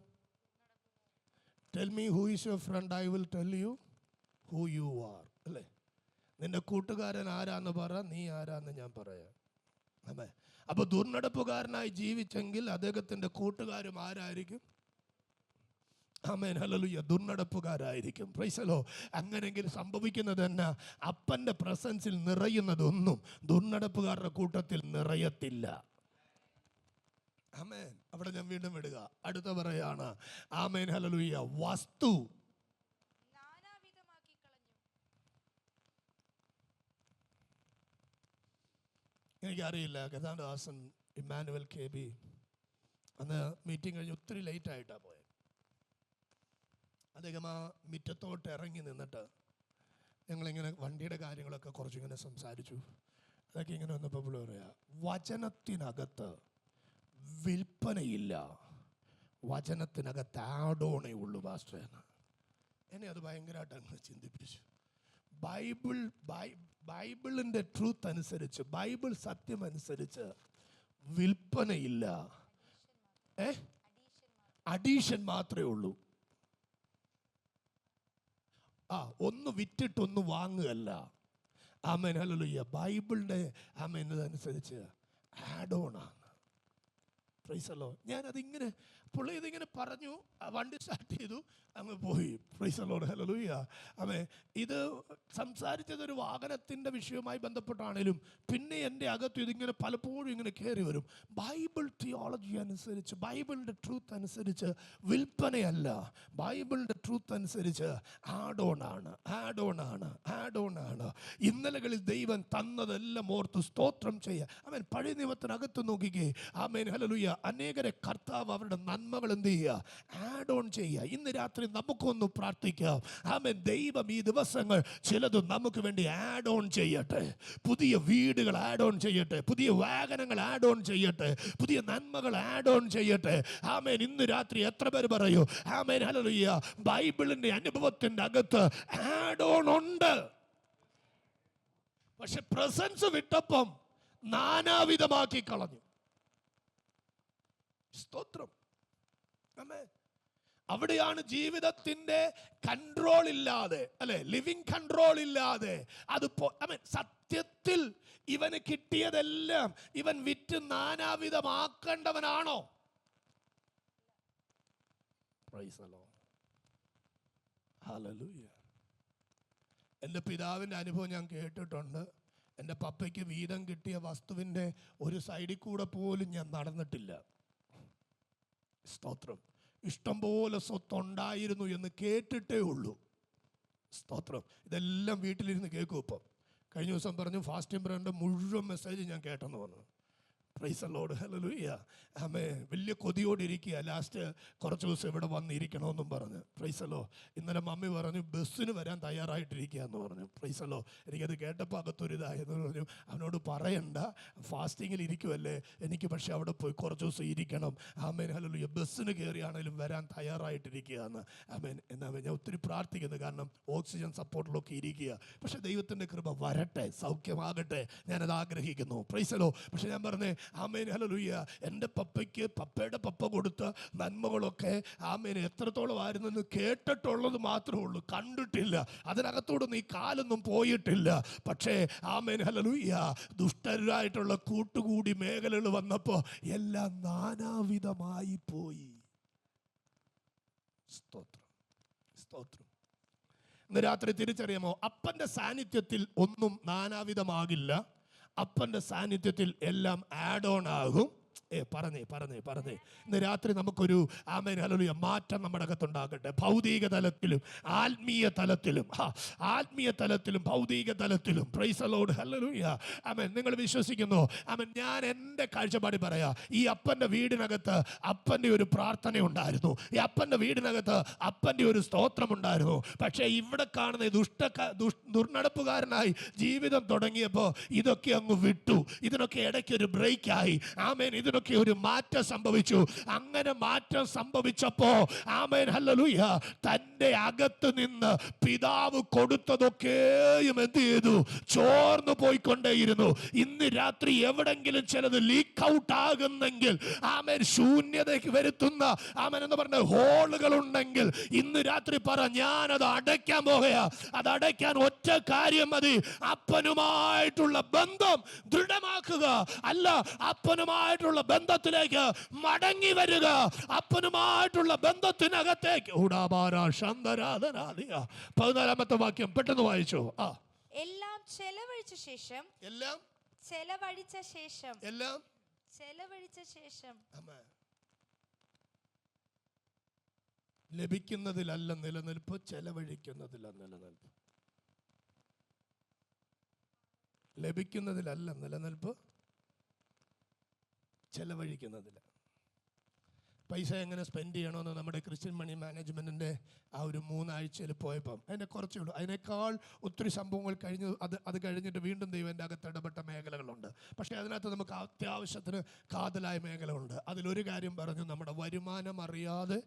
Tell me who is your friend, I will tell you who you are. അല്ലേ? നിന്റെ കൂട്ടുകാരൻ ആരാന്ന് പറ, നീ ആരാന്ന് ഞാൻ പറയാം. അല്ലേ? അപ്പൊ ദുർനടപ്പുകാരനായി ജീവിച്ചെങ്കിൽ അദ്ദേഹത്തിന്റെ കൂട്ടുകാരും ആരായിരിക്കും? ആമേൻ, ഹല്ലേലൂയ, ദുർനടപ്പുകാരായിരിക്കും. Praise the Lord. അങ്ങനെങ്കിൽ സംഭവിക്കുന്നത് എന്നാ? അപ്പന്റെ പ്രസൻസിൽ നിറയുന്നതൊന്നും ദുർനടപ്പുകാരുടെ കൂട്ടത്തിൽ നിറയത്തില്ല. ആമേൻ. അവിടെ ഞാൻ വീണ്ടും വിടുക. അടുത്ത പറയാണ് ആമേൻ ഹല്ലേലൂയ. വസ്തു നാനാവിധമാക്കി കളഞ്ഞു. എനിക്കറിയില്ല, ഗതാദാസൻ ഇമ്മാനുവൽ KB അന്ന് മീറ്റിംഗ് കഴിഞ്ഞ് ഒത്തിരി ലേറ്റായിട്ടാണ് പോയത്. അദ്ദേഹം ആ മുറ്റത്തോട്ട് ഇറങ്ങി നിന്നിട്ട് ഞങ്ങളിങ്ങനെ വണ്ടിയുടെ കാര്യങ്ങളൊക്കെ കുറച്ചിങ്ങനെ സംസാരിച്ചു. അതൊക്കെ ഇങ്ങനെ വന്നപ്പോൾ പുള്ളി പറയാ, വചനത്തിനകത്ത് വിൽപ്പനയില്ല, വചനത്തിനകത്ത് ആഡോണേ ഉള്ളൂ പാസ്റ്റർ എന്ന്. എന്നെ അത് ഭയങ്കരമായിട്ട് അങ്ങ് ചിന്തിപ്പിച്ചു. ബൈബിളിൻ്റെ ട്രൂത്ത് അനുസരിച്ച്, ബൈബിൾ സത്യം അനുസരിച്ച് വിൽപ്പനയില്ല, അഡീഷൻ മാത്രമേ ഉള്ളൂ. ഒന്ന് വിറ്റിട്ടൊന്ന് വാങ്ങുകയല്ല. Amen hallelujah. ബൈബിളിൻ്റെ ആമേൻ ഇതനുസരിച്ച് ആഡ് ഓൺ ആണ്. Praise the Lord. ഞാനതിങ്ങനെ പുള്ളി ഇതിങ്ങനെ പറഞ്ഞു, വണ്ടി സ്റ്റാർട്ട് ചെയ്തു, അങ്ങ് പോയി. Praise the Lord. Hallelujah. Amen. ഇത് സംസാരിച്ചതൊരു വാഹനത്തിൻ്റെ വിഷയവുമായി ബന്ധപ്പെട്ടാണേലും പിന്നെ എൻ്റെ അകത്ത് ഇതിങ്ങനെ പലപ്പോഴും ഇങ്ങനെ കയറി വരും. ബൈബിൾ തിയോളജി അനുസരിച്ച്, ബൈബിളിൻ്റെ ട്രൂത്ത് അനുസരിച്ച് വിൽപ്പനയല്ല, ബൈബിളിൻ്റെ ട്രൂത്ത് അനുസരിച്ച് ആഡ് ഓൺ ആണ്, ആഡ് ഓൺ ആണ്, ആഡ് ഓൺ ആണ്. ഇന്നലകളിൽ ദൈവം തന്നതെല്ലാം ഓർത്ത് സ്തോത്രം ചെയ്യുക. ആമേൻ. പഴയ നിയമത്തിനകത്ത് നോക്കിക്കേ. Amen hallelujah. അനേകരെ കർത്താവ് അവരുടെ നന്മകൾ എന്ത് ചെയ്യുക? ആഡ് ഓൺ ചെയ്യുക. ഇന്ന് രാത്രി നമുക്കൊന്ന് പ്രാർത്ഥിക്കാം. ആമേൻ. ദൈവം ഈ ദിവസങ്ങൾ ചിലത് നമുക്ക് വേണ്ടി ആഡ് ഓൺ ചെയ്യട്ടെ. പുതിയ വീടുകൾ ആഡ് ഓൺ ചെയ്യട്ടെ, പുതിയ വാഹനങ്ങൾ ആഡ് ഓൺ ചെയ്യട്ടെ, പുതിയ നന്മകൾ ആഡ് ഓൺ ചെയ്യട്ടെ. ആമേൻ. ഇന്ന് രാത്രി എത്ര പേര് പറയൂ ആമേൻ ഹല്ലേലൂയ? ബൈബിളിന്റെ അനുഭവത്തിന്റെ അകത്ത് ആഡ് ഓൺ ഉണ്ട്. പക്ഷെ പ്രസൻസ് വിട്ടപ്പം നാനാവിധമാക്കി കളഞ്ഞു. സ്തോത്രം. ആമേൻ. അവിടെയാണ് ജീവിതത്തിന്റെ കൺട്രോൾ ഇല്ലാതെ, അല്ലെ, ലിവിങ് കൺട്രോൾ ഇല്ലാതെ അത് ആമേൻ. സത്യത്തിൽ ഇവന് കിട്ടിയതെല്ലാം ഇവൻ വിറ്റ് നാനാവിധമാക്കേണ്ടവനാണോ? Praise the Lord. ഹല്ലേലൂയ. എൻ്റെ പിതാവിൻ്റെ അനുഭവം ഞാൻ കേട്ടിട്ടുണ്ട്. എൻ്റെ പപ്പയ്ക്ക് വീതം കിട്ടിയ വസ്തുവിൻ്റെ ഒരു സൈഡിൽ കൂടെ പോലും ഞാൻ നടന്നിട്ടില്ല. സ്തോത്രം. ഇഷ്ടംപോലെ സ്വത്തുണ്ടായിരുന്നു എന്ന് കേട്ടിട്ടേ ഉള്ളൂ. സ്തോത്രം. ഇതെല്ലാം വീട്ടിലിരുന്ന് കേൾക്കും. ഇപ്പം കഴിഞ്ഞ ദിവസം പറഞ്ഞു ഫാസ്റ്റിംഗ് ബ്രദറിൻ്റെ മുഴുവൻ മെസ്സേജ് ഞാൻ കേട്ടെന്ന് പറഞ്ഞു. Price the Lord. ഹല്ലേലൂയ. ആമേൻ. വലിയ കൊതിയോടെ ഇരിക്കുക, ലാസ്റ്റ് കുറച്ച് ദിവസം ഇവിടെ വന്നിരിക്കണമെന്നും പറഞ്ഞ്. Price the Lord. ഇന്നലെ മമ്മി പറഞ്ഞു ബസ്സിന് വരാൻ തയ്യാറായിട്ടിരിക്കുക എന്ന് പറഞ്ഞു. Price the Lord. എനിക്കത് കേട്ടപ്പോൾ അകത്തൊരിതായെന്ന് പറഞ്ഞു. അവനോട് പറയണ്ട, ഫാസ്റ്റിങ്ങിൽ ഇരിക്കുമല്ലേ, എനിക്ക് പക്ഷേ അവിടെ പോയി കുറച്ച് ദിവസം ഇരിക്കണം. Amen hallelujah. ബസ്സിന് കയറിയാണെങ്കിലും വരാൻ തയ്യാറായിട്ടിരിക്കുക എന്ന്. ആമേൻ. എന്നാ ഞാൻ ഒത്തിരി പ്രാർത്ഥിക്കുന്നു, കാരണം ഓക്സിജൻ സപ്പോർട്ടിലൊക്കെ ഇരിക്കുക. പക്ഷേ ദൈവത്തിൻ്റെ കൃപ വരട്ടെ, സൗഖ്യമാകട്ടെ, ഞാനത് ആഗ്രഹിക്കുന്നു. Price the Lord. പക്ഷേ ഞാൻ പറഞ്ഞേ ആമേൻ ഹല്ലേലൂയ. എൻ്റെ പപ്പയ്ക്ക് പപ്പയുടെ പപ്പ കൊടുത്ത നന്മകളൊക്കെ ആമേൻ എത്രത്തോളം ആയിരുന്നെന്ന് കേട്ടിട്ടുള്ളത് മാത്രമേ ഉള്ളൂ, കണ്ടിട്ടില്ല. അതിനകത്തോടൊന്നും ഈ കാലൊന്നും പോയിട്ടില്ല. പക്ഷേ ആമേൻ ഹല്ലേലൂയ, ദുഷ്ടരായിട്ടുള്ള കൂട്ടുകൂടി മേഖലകൾ വന്നപ്പോൾ എല്ലാം നാനാവിധമായി പോയി. സ്തോത്രം, സ്തോത്രം. ഇന്ന് രാത്രി തിരിച്ചറിയാമോ, അപ്പൻ്റെ സാന്നിധ്യത്തിൽ ഒന്നും നാനാവിധമാകില്ല. അപ്പൻ്റെ സാന്നിധ്യത്തിൽ എല്ലാം ആഡ് ഓൺ ആകും. പറഞ്ഞേ ഇന്ന് രാത്രി നമുക്കൊരു ആമേൻ ഹല്ലേലൂയ മാറ്റം നമ്മുടെ അകത്തുണ്ടാകട്ടെ. ഭൗതിക തലത്തിലും ആത്മീയ തലത്തിലും, ആത്മീയ തലത്തിലും ഭൗതിക തലത്തിലും. Price the Lord. ഹല്ലേലൂയ. ആമേൻ. നിങ്ങൾ വിശ്വസിക്കുന്നു? ആമേൻ. ഞാൻ എൻ്റെ കാഴ്ചപ്പാടിൽ പറയാം. ഈ അപ്പൻ്റെ വീടിനകത്ത് അപ്പൻ്റെ ഒരു പ്രാർത്ഥന ഉണ്ടായിരുന്നു, ഈ അപ്പൻ്റെ വീടിനകത്ത് അപ്പൻ്റെ ഒരു സ്തോത്രം ഉണ്ടായിരുന്നു. പക്ഷേ ഇവിടെ കാണുന്ന ദുർനടപ്പുകാരനായി ജീവിതം തുടങ്ങിയപ്പോൾ ഇതൊക്കെ അങ്ങ് വിട്ടു. ഇതിനൊക്കെ ഇടയ്ക്ക് ഒരു ബ്രേക്കായി. ആമേൻ. ഇതിനൊക്കെ ഒരു മാറ്റം സംഭവിച്ചു. അങ്ങനെ മാറ്റം സംഭവിച്ചപ്പോ ആമേൻ ഹല്ലേലൂയ, തന്റെ അകത്ത് നിന്ന് പിതാവ് കൊടുത്തതൊക്കെയും എന്ത് ചെയ്തു? ചോർന്നു പോയിക്കൊണ്ടേയിരുന്നു. ഇന്ന് രാത്രി എവിടെങ്കിലും ചിലത് ലീക്ക് ഔട്ട് ആകുന്നെങ്കിൽ, ആമേൻ, ശൂന്യതയ്ക്ക് വരുത്തുന്ന ആമേൻ എന്ന് പറഞ്ഞ ഹോളുകൾ ഉണ്ടെങ്കിൽ ഇന്ന് രാത്രി പറ, ഞാനത് അടയ്ക്കാൻ പോകുകയാ. അത് അടയ്ക്കാൻ ഒറ്റ കാര്യം മതി, അപ്പനുമായിട്ടുള്ള ബന്ധം ദൃഢമാക്കുക. അല്ല, അപ്പനുമായിട്ടുള്ള ബന്ധത്തിലേക്ക് മടങ്ങി വരിക. അപ്പനുമായിട്ടുള്ള ബന്ധത്തിനകത്തേക്ക് 14-ാമത്തെ വാക്യം പെട്ടെന്ന് വായിച്ചു. എല്ലാം ചെലവഴിച്ച ശേഷം ചെലവഴിച്ച ശേഷം ആമേൻ. ലഭിക്കുന്നതിലല്ല നിലനിൽപ്പ്, ചെലവഴിക്കുന്നതിലാണ് നിലനിൽപ്പ്. ലഭിക്കുന്നതിലല്ല നിലനിൽപ്പ്, ചെലവഴിക്കുന്നതിൽ. പൈസ എങ്ങനെ സ്പെൻഡ് ചെയ്യണമെന്ന് നമ്മുടെ ക്രിസ്ത്യൻ മണി മാനേജ്മെൻറ്റിൻ്റെ ആ ഒരു 3 ആഴ്ചയിൽ പോയപ്പം അതിൻ്റെ കുറച്ചേ ഉള്ളൂ. അതിനേക്കാൾ ഒത്തിരി സംഭവങ്ങൾ അത് കഴിഞ്ഞിട്ട് വീണ്ടും ദൈവം എൻ്റെ അകത്ത് ഇടപെട്ട മേഖലകളുണ്ട്. പക്ഷേ അതിനകത്ത് നമുക്ക് അത്യാവശ്യത്തിന് കാതലായ മേഖലയുണ്ട്. അതിലൊരു കാര്യം പറഞ്ഞു, നമ്മുടെ വരുമാനം അറിയാതെ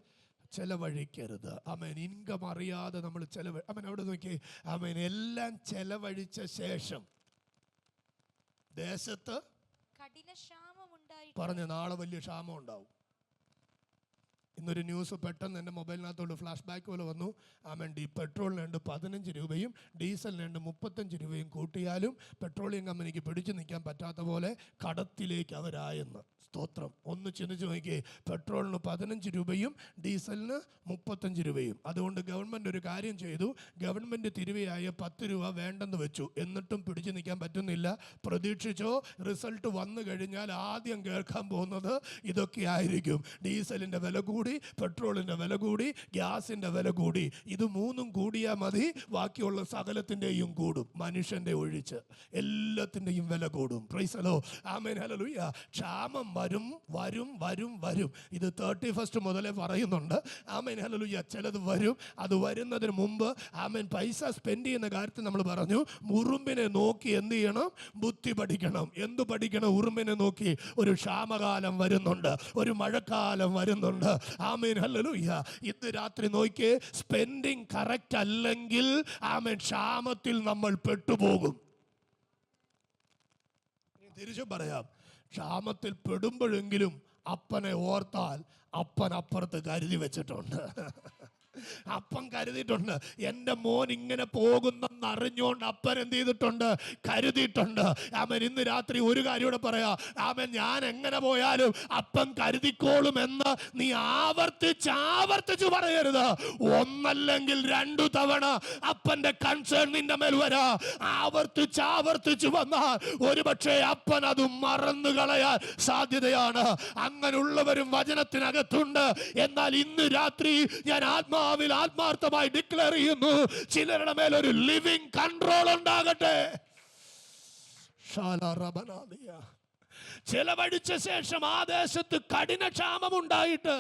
ചെലവഴിക്കരുത്. ആമേൻ. ഇൻകം അറിയാതെ നമ്മൾ ആമേൻ. അവിടെ നോക്കി, ആമേൻ. എല്ലാം ചെലവഴിച്ച ശേഷം ദേശത്ത് കഠിന ക്ഷാമം ഉണ്ടായി. പറഞ്ഞ് നാളെ വലിയ ക്ഷാമം ഉണ്ടാവും. ഇന്നൊരു ന്യൂസ് പെട്ടെന്ന് എൻ്റെ മൊബൈലിനകത്തോട് ഫ്ലാഷ് ബാക്ക് പോലെ വന്നു. ആമേൻ. പെട്രോളിനുണ്ട് 15 രൂപയും ഡീസലിനുണ്ട് 35 രൂപയും കൂട്ടിയാലും പെട്രോളിയം കമ്പനിക്ക് പിടിച്ചു നിൽക്കാൻ പറ്റാത്ത പോലെ കടത്തിലേക്ക് അവരായെന്ന്. സ്തോത്രം. ഒന്ന് ചിന്തിച്ച് നോക്കിയേ. പെട്രോളിന് 15 രൂപയും ഡീസലിന് 35 രൂപയും. അതുകൊണ്ട് ഗവൺമെൻറ് ഒരു കാര്യം ചെയ്തു. ഗവൺമെൻറ് തിരുവയായ 10 രൂപ വേണ്ടെന്ന് വെച്ചു. എന്നിട്ടും പിടിച്ചു നിൽക്കാൻ പറ്റുന്നില്ല. പ്രതീക്ഷിച്ചോ, റിസൾട്ട് വന്നു കഴിഞ്ഞാൽ ആദ്യം കേൾക്കാൻ പോകുന്നത് ഇതൊക്കെ ആയിരിക്കും. ഡീസലിൻ്റെ വില കൂടി, പെട്രോളിൻ്റെ വില കൂടി, ഗ്യാസിൻ്റെ വില കൂടി. ഇത് 3ഉം കൂടിയാൽ മതി, ബാക്കിയുള്ള സകലത്തിൻ്റെയും കൂടും. മനുഷ്യൻ്റെ ഒഴിച്ച് എല്ലാത്തിൻ്റെയും വില കൂടും. Price the Lord. Amen. Hallelujah. ക്ഷാമം വരും വരും വരും വരും. ഇത് 31 മുതലേ പറയുന്നുണ്ട്. ആമേൻ. ഹല്ലേലൂയ. ചിലത് വരും. അത് വരുന്നതിന് മുമ്പ് ആമേൻ പൈസ സ്പെൻഡ് ചെയ്യുന്ന കാര്യത്തിൽ നമ്മൾ പറഞ്ഞു, ഉറുമ്പിനെ നോക്കി എന്ത് ചെയ്യണം? ബുദ്ധി പഠിക്കണം. എന്ത് പഠിക്കണം? ഉറുമ്പിനെ നോക്കി. ഒരു ക്ഷാമകാലം വരുന്നുണ്ട്, ഒരു മഴക്കാലം വരുന്നുണ്ട്. ആമേൻ. ഹല്ലേലൂയ. ഇന്ന് രാത്രി നോക്കിയേ, സ്പെൻഡിങ് കറക്റ്റ് അല്ലെങ്കിൽ ആമേൻ ക്ഷാമത്തിൽ നമ്മൾ പെട്ടുപോകും. തിരിച്ചു പറയാം, ക്ഷാമത്തിൽ പെടുമ്പോഴെങ്കിലും അപ്പനെ ഓർത്താൽ അപ്പൻ അപ്പുറത്ത് കരുതി വെച്ചിട്ടുണ്ട്. അപ്പൻ കരുതിയിട്ടുണ്ട്. എൻ്റെ മോൻ ഇങ്ങനെ പോകുന്നെന്ന് അറിഞ്ഞുകൊണ്ട് അപ്പൻ എന്ത് ചെയ്തിട്ടുണ്ട്? കരുതിയിട്ടുണ്ട്. ആമൻ. ഇന്ന് രാത്രി ഒരു കാര്യം കൂടെ പറയാം. ആമൻ. ഞാൻ എങ്ങനെ പോയാലും അപ്പൻ കരുതിക്കോളും എന്ന് നീ ആവർത്തിച്ച് പറയരുത്. ഒന്നല്ലെങ്കിൽ 2 തവണ അപ്പൻ്റെ കൺസേൺ നിന്റെ മേൽ വരാ. ആവർത്തിച്ച് വന്നാൽ ഒരുപക്ഷെ അപ്പൻ അത് മറന്നു കളയാൻ സാധ്യതയാണ്. അങ്ങനെയുള്ളവരും വചനത്തിനകത്തുണ്ട്. എന്നാൽ ഇന്ന് രാത്രി ഞാൻ ആത്മാർത്ഥമായി ഡിക്ലെയർ ചെയ്യുന്നു, ചിലരുടെ മേൽ ഒരു ലിവിംഗ് കൺട്രോൾ ഉണ്ടാകട്ടെ. ചെലവഴിച്ച ശേഷം ആ ദേശത്ത് കഠിന ക്ഷാമം ഉണ്ടായിട്ട്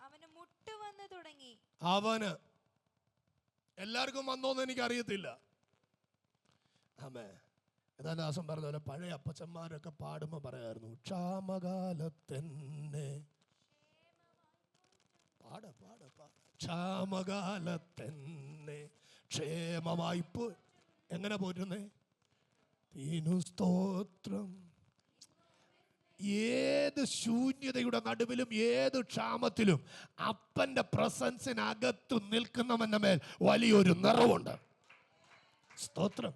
അവന് മുട്ട് വന്ന് തുടങ്ങി. അവന് എല്ലാവർക്കും വന്നോന്ന് എനിക്കറിയത്തില്ല. ആമേ. ഏതാണ്ട് ദാസം പറഞ്ഞ പോലെ പഴയ അപ്പച്ചന്മാരൊക്കെ പാടുമ്പോൾ പറയായിരുന്നു, ക്ഷാമകാലത്തന്നെ ക്ഷാമകാലത്തന്നെ ക്ഷേമമായി എങ്ങനെ പോരുന്നേ? സ്തോത്രം. ഏത് ശൂന്യതയുടെ നടുവിലും ഏത് ക്ഷാമത്തിലും അപ്പൻ്റെ പ്രസൻസിനകത്ത് നിൽക്കുന്നവന്റെ മേൽ വലിയൊരു നിറവുണ്ട്. സ്തോത്രം.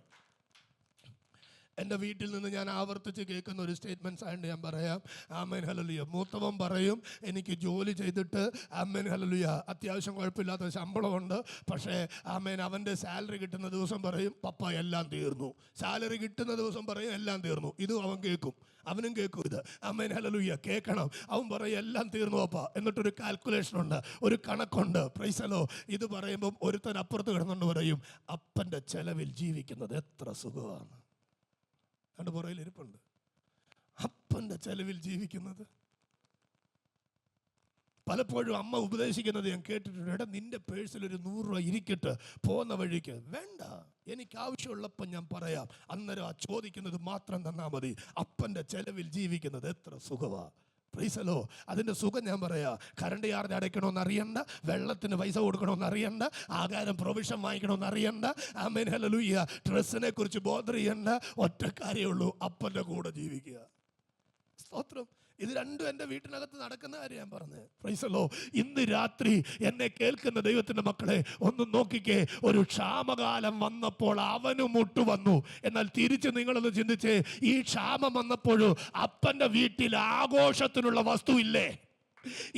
എൻ്റെ വീട്ടിൽ നിന്ന് ഞാൻ ആവർത്തിച്ച് കേൾക്കുന്ന ഒരു സ്റ്റേറ്റ്മെൻറ്റ്സ് ആയതുകൊണ്ട് ഞാൻ പറയാം. ആമേൻ. ഹല്ലേലൂയ. മൂത്തവൻ പറയും, എനിക്ക് ജോലി ചെയ്തിട്ട് ആമേൻ ഹല്ലേലൂയ അത്യാവശ്യം കുഴപ്പമില്ലാത്ത ശമ്പളമുണ്ട്. പക്ഷേ ആമേൻ അവൻ്റെ സാലറി കിട്ടുന്ന ദിവസം പറയും, പപ്പ എല്ലാം തീർന്നു. സാലറി കിട്ടുന്ന ദിവസം പറയും, എല്ലാം തീർന്നു. ഇത് അവൻ കേൾക്കും, അവനും കേൾക്കും ഇത്. Amen hallelujah. കേൾക്കണം. അവൻ പറയും, എല്ലാം തീർന്നു പപ്പ. എന്നിട്ടൊരു കാൽക്കുലേഷൻ ഉണ്ട്, ഒരു കണക്കുണ്ട്. Price the Lord. ഇത് പറയുമ്പം ഒരുത്തൻ അപ്പുറത്ത് കിടന്നുകൊണ്ട് പറയും, അപ്പൻ്റെ ചെലവിൽ ജീവിക്കുന്നത് എത്ര സുഖമാണ്. എൻ്റെ പുറയിൽ ഇരിപ്പുണ്ട്. അപ്പൻ്റെ ചെലവിൽ ജീവിക്കുന്നത്. പലപ്പോഴും അമ്മ ഉപദേശിക്കുന്നത് ഞാൻ കേട്ടിട്ടുണ്ട്, എടാ നിന്റെ പേഴ്സിൽ ഒരു 100 രൂപ ഇരിക്കട്ടെ പോകുന്ന വഴിക്ക്. വേണ്ട, എനിക്ക് ആവശ്യമുള്ളപ്പോൾ ഞാൻ പറയാം. അന്നേരം ആ ചോദിക്കുന്നത് മാത്രം തന്നാൽ മതി. അപ്പൻ്റെ ചെലവിൽ ജീവിക്കുന്നത് എത്ര സുഖമാണ്. പ്രൈസലോ. അതിൻ്റെ സുഖം ഞാൻ പറയാം. കറണ്ട് ചാർജ് അടയ്ക്കണമെന്ന് അറിയണ്ട, വെള്ളത്തിന് പൈസ കൊടുക്കണമെന്ന് അറിയണ്ട, ആഹാരം പ്രൊവിഷൻ വാങ്ങിക്കണമെന്ന് അറിയണ്ട. Amen hallelujah. ഡ്രസ്സിനെ കുറിച്ച് ബോധർ ചെയ്യണ്ട. ഒറ്റ കാര്യമുള്ളൂ, അപ്പൻ്റെ കൂടെ ജീവിക്കുക. സ്തോത്രം. ഇത് രണ്ടും എൻ്റെ വീട്ടിനകത്ത് നടക്കുന്ന കാര്യം ഞാൻ പറഞ്ഞത്. പ്രൈസലോ. ഇന്ന് രാത്രി എന്നെ കേൾക്കുന്ന ദൈവത്തിൻ്റെ മക്കളെ ഒന്ന് നോക്കിക്കേ. ഒരു ക്ഷാമകാലം വന്നപ്പോൾ അവന് മുട്ടു വന്നു. എന്നാൽ തിരിച്ച് നിങ്ങളൊന്ന് ചിന്തിച്ചേ, ഈ ക്ഷാമം വന്നപ്പോഴും അപ്പൻ്റെ വീട്ടിൽ ആഘോഷത്തിനുള്ള വസ്തു ഇല്ലേ?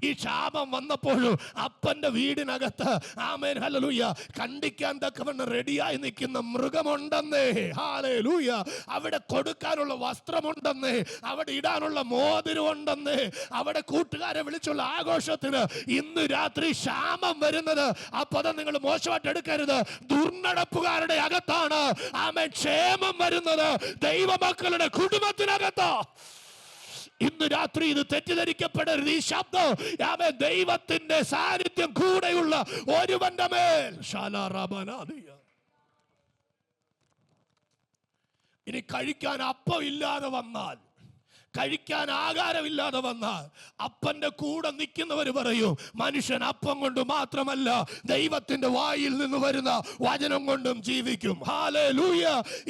ഈ ക്ഷാമം വന്നപ്പോഴും അപ്പന്റെ വീടിനകത്ത് ആമേൻ ഹല്ലേലൂയ കണ്ടിക്കാൻ തക്കവണ്ണം റെഡിയായി നിൽക്കുന്ന മൃഗമുണ്ടെന്നേ. ഹല്ലേലൂയ. അവിടെ കൊടുക്കാനുള്ള വസ്ത്രമുണ്ടെന്നേ, അവിടെ ഇടാനുള്ള മോതിരമുണ്ടെന്നേ, അവിടെ കൂട്ടുകാരെ വിളിച്ചുള്ള ആഘോഷത്തിന് ഇന്ന് രാത്രി ക്ഷാമം വരുന്നത് ആ പദം നിങ്ങൾ മോശമായിട്ട് എടുക്കരുത്. ദുർനടപ്പുകാരുടെ അകത്താണ് ആമേൻ ക്ഷേമം വരുന്നത്, ദൈവമക്കളുടെ കുടുംബത്തിനകത്തോ. ഇന്ന് രാത്രി ഇത് തെറ്റിദ്ധരിക്കപ്പെടരുത്. ഈ ശബ്ദം ആമേൻ ദൈവത്തിന്റെ സാന്നിധ്യം കൂടെയുള്ള ഒരുവന്റെ മേൽ. ഇനി കഴിക്കാൻ അപ്പം ഇല്ലാതെ വന്നാൽ, കഴിക്കാൻ ആഹാരമില്ലാതെ വന്നാൽ അപ്പന്റെ കൂടെ നിൽക്കുന്നവർ പറയും, മനുഷ്യൻ അപ്പം കൊണ്ട് മാത്രമല്ല ദൈവത്തിന്റെ വായിൽ നിന്ന് വരുന്ന വചനം കൊണ്ടും ജീവിക്കും. ഹല്ലേലൂയ.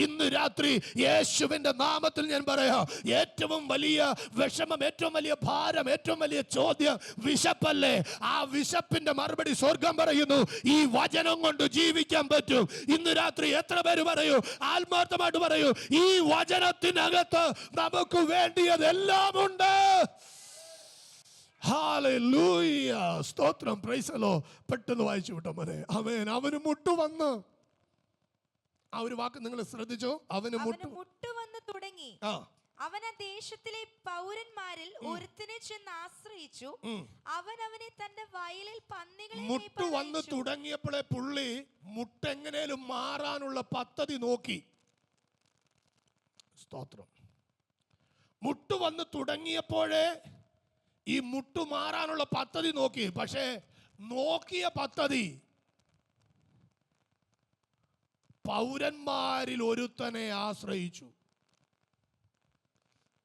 ഇന്ന് രാത്രി യേശുവിന്റെ നാമത്തിൽ ഞാൻ പറയാം, ഏറ്റവും വലിയ വിഷമം, ഏറ്റവും വലിയ ഭാരം, ഏറ്റവും വലിയ ചോദ്യം വിശപ്പല്ലേ? ആ വിശപ്പിന്റെ മറുപടി സ്വർഗം പറയുന്നു, ഈ വചനം കൊണ്ട് ജീവിക്കാൻ പറ്റും. ഇന്ന് രാത്രി എത്ര പേര് പറയൂ, ആത്മാർത്ഥമായിട്ട് പറയൂ, ഈ വചനത്തിനകത്ത് നമുക്ക് വേണ്ടിയ എല്ലാം ഉണ്ട്. ഹല്ലേലൂയ. സ്തോത്രം. Price the Lord. പെട്ടെന്ന് വായിച്ചു വിട്ടോ മോനെ. ആമേൻ. അവന് മുട്ടു വന്ന്, ആ ഒരു വാക്ക് നിങ്ങൾ ശ്രദ്ധിച്ചോ, അവന് മുട്ടു വന്ന് തുടങ്ങി. അവൻ ആ ദേശത്തിലെ പൗരന്മാരിൽ ഒരുത്തിനെ ചെന്ന് ആശ്രയിച്ചു. അവൻ അവനെ തന്റെ വയലിൽ പന്നികളെ മുട്ടു വന്ന് തുടങ്ങിയപ്പോഴേ പുള്ളി മുട്ടെങ്ങനേലും മാറാനുള്ള പദ്ധതി നോക്കി. സ്തോത്രം. മുട്ടു വന്ന് തുടങ്ങിയപ്പോഴേ ഈ മുട്ടു മാറാനുള്ള പദ്ധതി നോക്കി. പക്ഷേ നോക്കിയ പദ്ധതി പൗരന്മാരിൽ ഒരുത്തനെ ആശ്രയിച്ചു.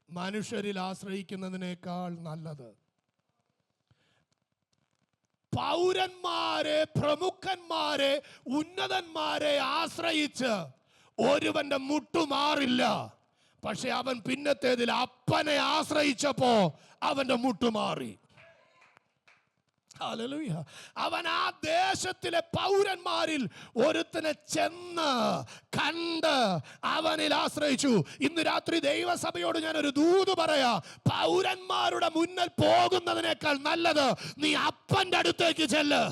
മനുഷ്യരിൽ ആശ്രയിക്കുന്നതിനേക്കാൾ നല്ലത് പൗരന്മാരെ, പ്രമുഖന്മാരെ, ഉന്നതന്മാരെ ആശ്രയിച്ച് ഒരുവന്റെ മുട്ടു മാറില്ല. പക്ഷെ അവൻ പിന്നത്തേതിൽ അപ്പനെ ആശ്രയിച്ചപ്പോ അവന്റെ മുട്ടുമാറി. ഹല്ലേലൂയ. അവൻ ആ ദേശത്തിലെ പൗരന്മാരിൽ ഒരുത്തനെ ചെന്ന് കണ്ട് അവനിൽ ആശ്രയിച്ചു. ഇന്ന് രാത്രി ദൈവസഭയോട് ഞാൻ ഒരു ദൂത് പറയാ, പൗരന്മാരുടെ മുന്നിൽ പോകുന്നതിനേക്കാൾ നല്ലത് നീ അപ്പന്റെ അടുത്തേക്ക് ചെല്ല്,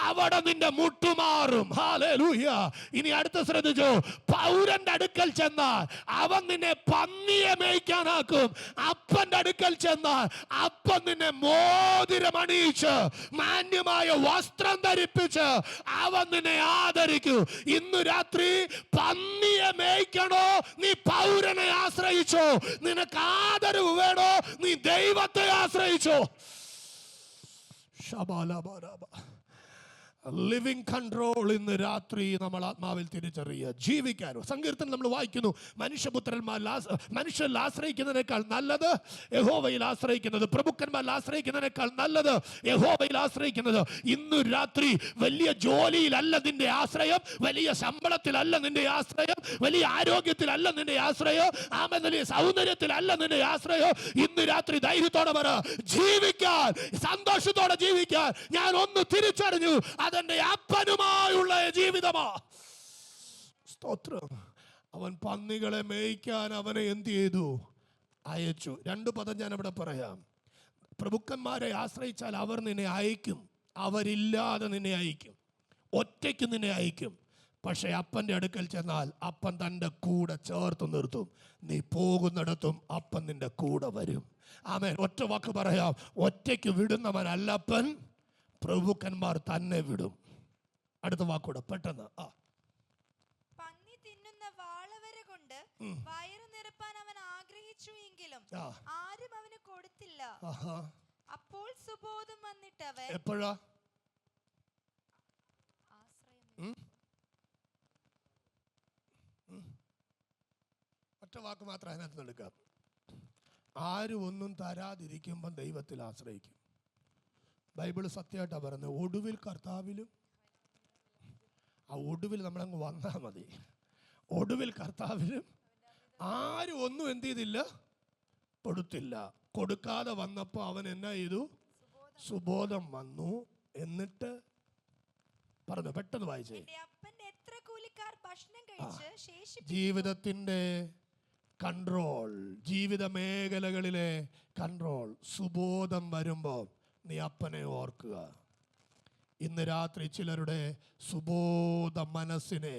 അവിടെ നിന്റെ മുട്ടുമാറും. ഹല്ലേലൂയ. ഇനി അടുത്ത ശ്രദ്ധിച്ചോ, പൗരന്റെ അടുക്കൽ ചെന്നാൽ അവൻ നിന്നെ പന്നിയെ മേയ്ക്കാനാക്കും. അപ്പന്റെ അടുക്കൽ ചെന്നാൽ അപ്പൻ നിന്നെ മോതിരമണിയിച്ച് മാന്യമായ വസ്ത്രം ധരിപ്പിച്ച് അവൻ നിന്നെ ആദരിക്കും. ഇന്ന് രാത്രി പന്നിയെ മേയ്ക്കണോ, നീ പൗരനെ ആശ്രയിച്ചോ? നിനക്ക് ആദരവ് വേണോ, നീ ദൈവത്തെ ആശ്രയിച്ചോ? ശബാലബാലബ. ലിവിംഗ് കൺട്രോൾ ഇന്ന് രാത്രി നമ്മൾ ആത്മാവിൽ തിരിച്ചറിയുക. ജീവിക്കാനോ സങ്കീർത്തനം നമ്മൾ വായിക്കുന്നു, മനുഷ്യരിൽ ആശ്രയിക്കുന്നതിനേക്കാൾ നല്ലത് യഹോവയിൽ ആശ്രയിക്കുന്നത്, പ്രഭുക്കന്മാരിൽ ആശ്രയിക്കുന്നതിനേക്കാൾ നല്ലത് യഹോവയിൽ ആശ്രയിക്കുന്നത്. ഇന്ന് രാത്രി വലിയ ജോലിയിലല്ല നിന്റെ ആശ്രയം, വലിയ ശമ്പളത്തിലല്ല നിന്റെ ആശ്രയം, വലിയ ആരോഗ്യത്തിലല്ല നിന്റെ ആശ്രയം, വലിയ സൗന്ദര്യത്തിലല്ല നിന്റെ ആശ്രയം. ഇന്ന് രാത്രി ധൈര്യത്തോടെ പറ, ജീവിക്കാൻ, സന്തോഷത്തോടെ ജീവിക്കാൻ ഞാൻ ഒന്ന് തിരിച്ചറിഞ്ഞു, അതെന്റെ അപ്പനുമായുള്ള ജീവിതമാ. സ്തോത്രം. അവൻ പന്നികളെ മേയ്ക്കാൻ അവനെ എന്ത് ചെയ്തു? അയച്ചു. രണ്ട് പദം ഞാൻ ഇവിടെ പറയാം. പ്രഭുക്കന്മാരെ ആശ്രയിച്ചാൽ അവർ നിന്നെ അയക്കും, അവരില്ലാതെ നിന്നെ അയക്കും, ഒറ്റയ്ക്ക് നിന്നെ അയക്കും. പക്ഷെ അപ്പന്റെ അടുക്കൽ ചെന്നാൽ അപ്പൻ തൻ്റെ കൂടെ ചേർത്ത് നിർത്തും. നീ പോകുന്നിടത്തും അപ്പൻ നിന്റെ കൂടെ വരും. ആമേൻ. ഒറ്റ വാക്ക് പറയാം, ഒറ്റയ്ക്ക് വിടുന്നവനല്ലപ്പൻ, പ്രഭുക്കന്മാർ തന്നെ വിടും. അടുത്ത വാക്കൂടെ പെട്ടെന്ന്. പന്നി തിന്നുന്ന വാളവര കൊണ്ട് വയറ് നിറപ്പാൻ അവൻ ആഗ്രഹിച്ചു എങ്കിലും ആരും അവന് കൊടുത്തില്ല. അപ്പോൾ സുബോധം വന്നിട്ട് അവൻ എപ്പോഴാ? ഒറ്റ വാക്ക് മാത്രം അതിനകത്ത് എടുക്കാം. ആരും ഒന്നും തരാതിരിക്കുമ്പം ദൈവത്തിൽ ആശ്രയിക്കും. ബൈബിള് സത്യമായിട്ടാണ് പറയുന്നത്, ഒടുവിൽ കർത്താവിലും. ആ ഒടുവിൽ നമ്മളങ്ങ് വന്നാൽ മതി. ഒടുവിൽ കർത്താവിലും ആരും ഒന്നും എന്ത് ചെയ്തില്ല, കൊടുത്തില്ല. കൊടുക്കാതെ വന്നപ്പോൾ അവൻ എന്നാ ചെയ്തു? സുബോധം വന്നു. എന്നിട്ട് പറഞ്ഞു, പെട്ടെന്ന് വായിച്ചേ. ജീവിതത്തിന്റെ കൺട്രോൾ, ജീവിത മേഖലകളിലെ കൺട്രോൾ. സുബോധം വരുമ്പോൾ നീ അപ്പനെ ഓർക്കുക. ഇന്ന് രാത്രി ചിലരുടെ സുബോധ മനസ്സിനെ,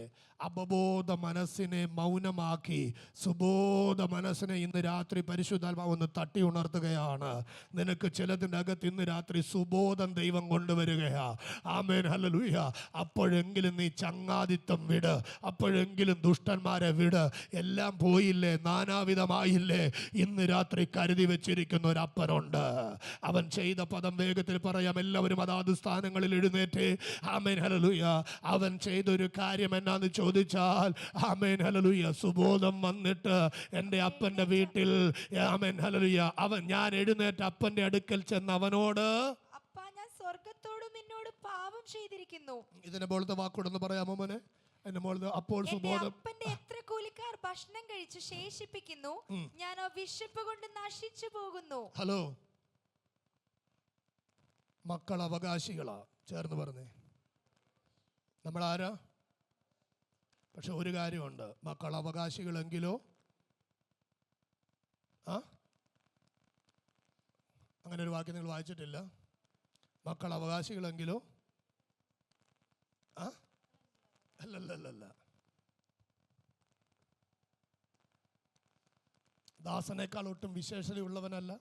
അപബോധ മനസ്സിനെ മൗനമാക്കി സുബോധ മനസ്സിനെ ഇന്ന് രാത്രി പരിശുദ്ധാത്മാവ് ഒന്ന് തട്ടി ഉണർത്തുകയാണ്. നിനക്ക് ചിലതിൻ്റെ അകത്ത് ഇന്ന് രാത്രി സുബോധം ദൈവം കൊണ്ടുവരികയാ. ആമേൻ, ഹല്ലേലൂയ. അപ്പോഴെങ്കിലും നീ ചങ്ങാതിത്വം വിട്, അപ്പോഴെങ്കിലും ദുഷ്ടന്മാരെ വിട്. എല്ലാം പോയില്ലേ, നാനാവിധമായില്ലേ, ഇന്ന് രാത്രി കരുതി വെച്ചിരിക്കുന്ന ഒരു അപ്പനുണ്ട്. അവൻ ചെയ്ത പദം വേഗത്തിൽ പറയാം. എല്ലാവരും അതാത് സ്ഥാനങ്ങളിൽ എഴുന്നേറ്റ് ആമേൻ, ഹല്ലേലൂയ. അവൻ ചെയ്തൊരു കാര്യം എന്നാന്ന് ചോദിച്ചാൽ ആമേൻ, ഹല്ലേലൂയ, സുബോധം വന്നിട്ട് എൻ്റെ അപ്പൻ്റെ വീട്ടിൽ ആമേൻ, ഹല്ലേലൂയ, ഞാൻ എഴുന്നേറ്റ് അപ്പൻ്റെ അടുക്കൽ ചെന്ന് അവനോട്, അപ്പാ ഞാൻ സ്വർഗ്ഗത്തോടും എന്നോട് പാപം ചെയ്തിരിക്കുന്നു. ഇതിനെ പോലത്തെ വാക്കോടൊന്ന് പറയാമോ മോനെ? എന്നെ മോള് അപ്പോൾ സുബോധം. അപ്പന്റെ എത്ര കൂലിക്കാർ ഭക്ഷണം കഴിച്ചു ശേഷിപ്പിക്കുന്നു, ഞാനോ വിശപ്പ് കൊണ്ട് നശിച്ചു പോകുന്നു. ഹലോ, മക്കൾ അവകാശികളാ. ചേർന്ന് പറഞ്ഞേ, നമ്മൾ ആരാ? പക്ഷെ ഒരു കാര്യമുണ്ട്, മക്കൾ അവകാശികളെങ്കിലോ അങ്ങനെ ഒരു വാക്യം നിങ്ങൾ വായിച്ചിട്ടില്ല? മക്കൾ അവകാശികളെങ്കിലോ അല്ലല്ലല്ല. ദാസനേക്കാൾ ഒട്ടും വിശേഷതയുള്ളവനല്ല.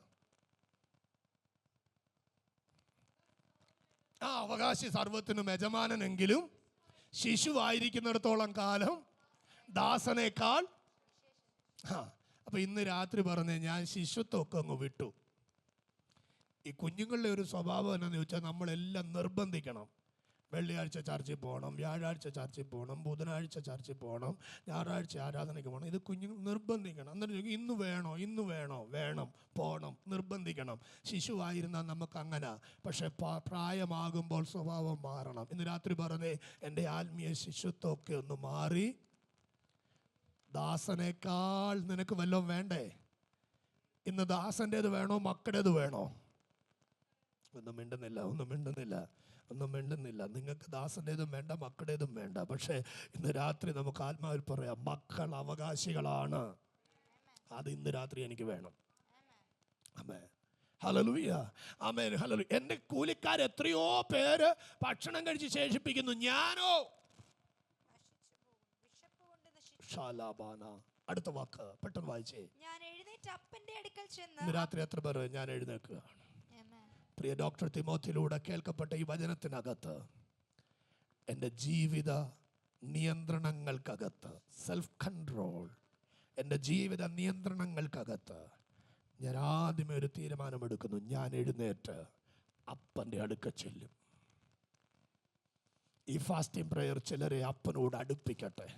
അവകാശി സർവത്തിനും യജമാനനെങ്കിലും ശിശുവായിരിക്കുന്നിടത്തോളം കാലം ദാസനേക്കാൾ. അപ്പൊ ഇന്ന് രാത്രി പറഞ്ഞേ, ഞാൻ ശിശുത്വമൊക്കെ അങ്ങ് വിട്ടു. ഈ കുഞ്ഞുങ്ങളുടെ ഒരു സ്വഭാവം എന്നാന്ന് ചോദിച്ചാൽ നമ്മളെല്ലാം നിർബന്ധിക്കണം. വെള്ളിയാഴ്ച ചർച്ചിൽ പോകണം, വ്യാഴാഴ്ച ചർച്ചിൽ പോകണം, ബുധനാഴ്ച ചർച്ചിൽ പോകണം, ഞായറാഴ്ച ആരാധനയ്ക്ക് പോകണം. ഇത് കുഞ്ഞുങ്ങൾ നിർബന്ധിക്കണം. എന്നിട്ട് ചോദിക്കും, ഇന്ന് വേണോ? വേണം, പോകണം, നിർബന്ധിക്കണം. ശിശുവായിരുന്നാൽ നമുക്ക് അങ്ങനെ. പക്ഷെ പ്രായമാകുമ്പോൾ സ്വഭാവം മാറണം. ഇന്ന് രാത്രി പറഞ്ഞേ, എൻ്റെ ആത്മീയ ശിശുത്വമൊക്കെ ഒന്ന് മാറി. ദാസനേക്കാൾ നിനക്ക് വല്ലതും വേണ്ടേ? ഇന്ന് ദാസൻ്റേത് വേണോ, മക്കളുടേത് വേണോ? ഒന്നും മിണ്ടുന്നില്ല. നിങ്ങൾക്ക് ദാസൻ്റേതും വേണ്ട, മക്കളുടേതും വേണ്ട. പക്ഷേ ഇന്ന് രാത്രി നമുക്ക് ആത്മാവിൽ പറയാം, മക്കൾ അവകാശികളാണ്. അത് ഇന്ന് രാത്രി എനിക്ക് വേണം. ആമേൻ, ഹല്ലേലൂയ. Amen, hallelujah. എൻ്റെ കൂലിക്കാർ എത്രയോ പേര് ഭക്ഷണം കഴിച്ച് ശേഷിപ്പിക്കുന്നു, ഞാനോ ഷാലാബാന. അടുത്ത വാക്ക് പെട്ടെന്ന് വായിച്ചേ. ഞാൻ എഴുന്നേറ്റ് അപ്പന്റെ അടുക്കൽ ചെന്ന്. ഇന്ന് രാത്രി എത്ര പേർ ഞാൻ എഴുന്നേൽക്കുകയാണ്? പ്രിയ ഡോക്ടർ തിമോത്തിയിലൂടെ കേൾക്കപ്പെട്ട ഈ വചനത്തിനകത്ത് എൻ്റെ ജീവിത നിയന്ത്രണങ്ങൾക്കകത്ത്, സെൽഫ് കൺട്രോൾ, എൻ്റെ ജീവിത നിയന്ത്രണങ്ങൾക്കകത്ത് ഞാൻ ആദ്യമേ ഒരു തീരുമാനമെടുക്കുന്നു. ഞാൻ എഴുന്നേറ്റ് അപ്പൻ്റെ അടുക്കൽ ചെല്ലും. ഈ ഫാസ്റ്റിംഗ് പ്രയർ ചിലരെ അപ്പനോട് അടുപ്പിക്കട്ടെ,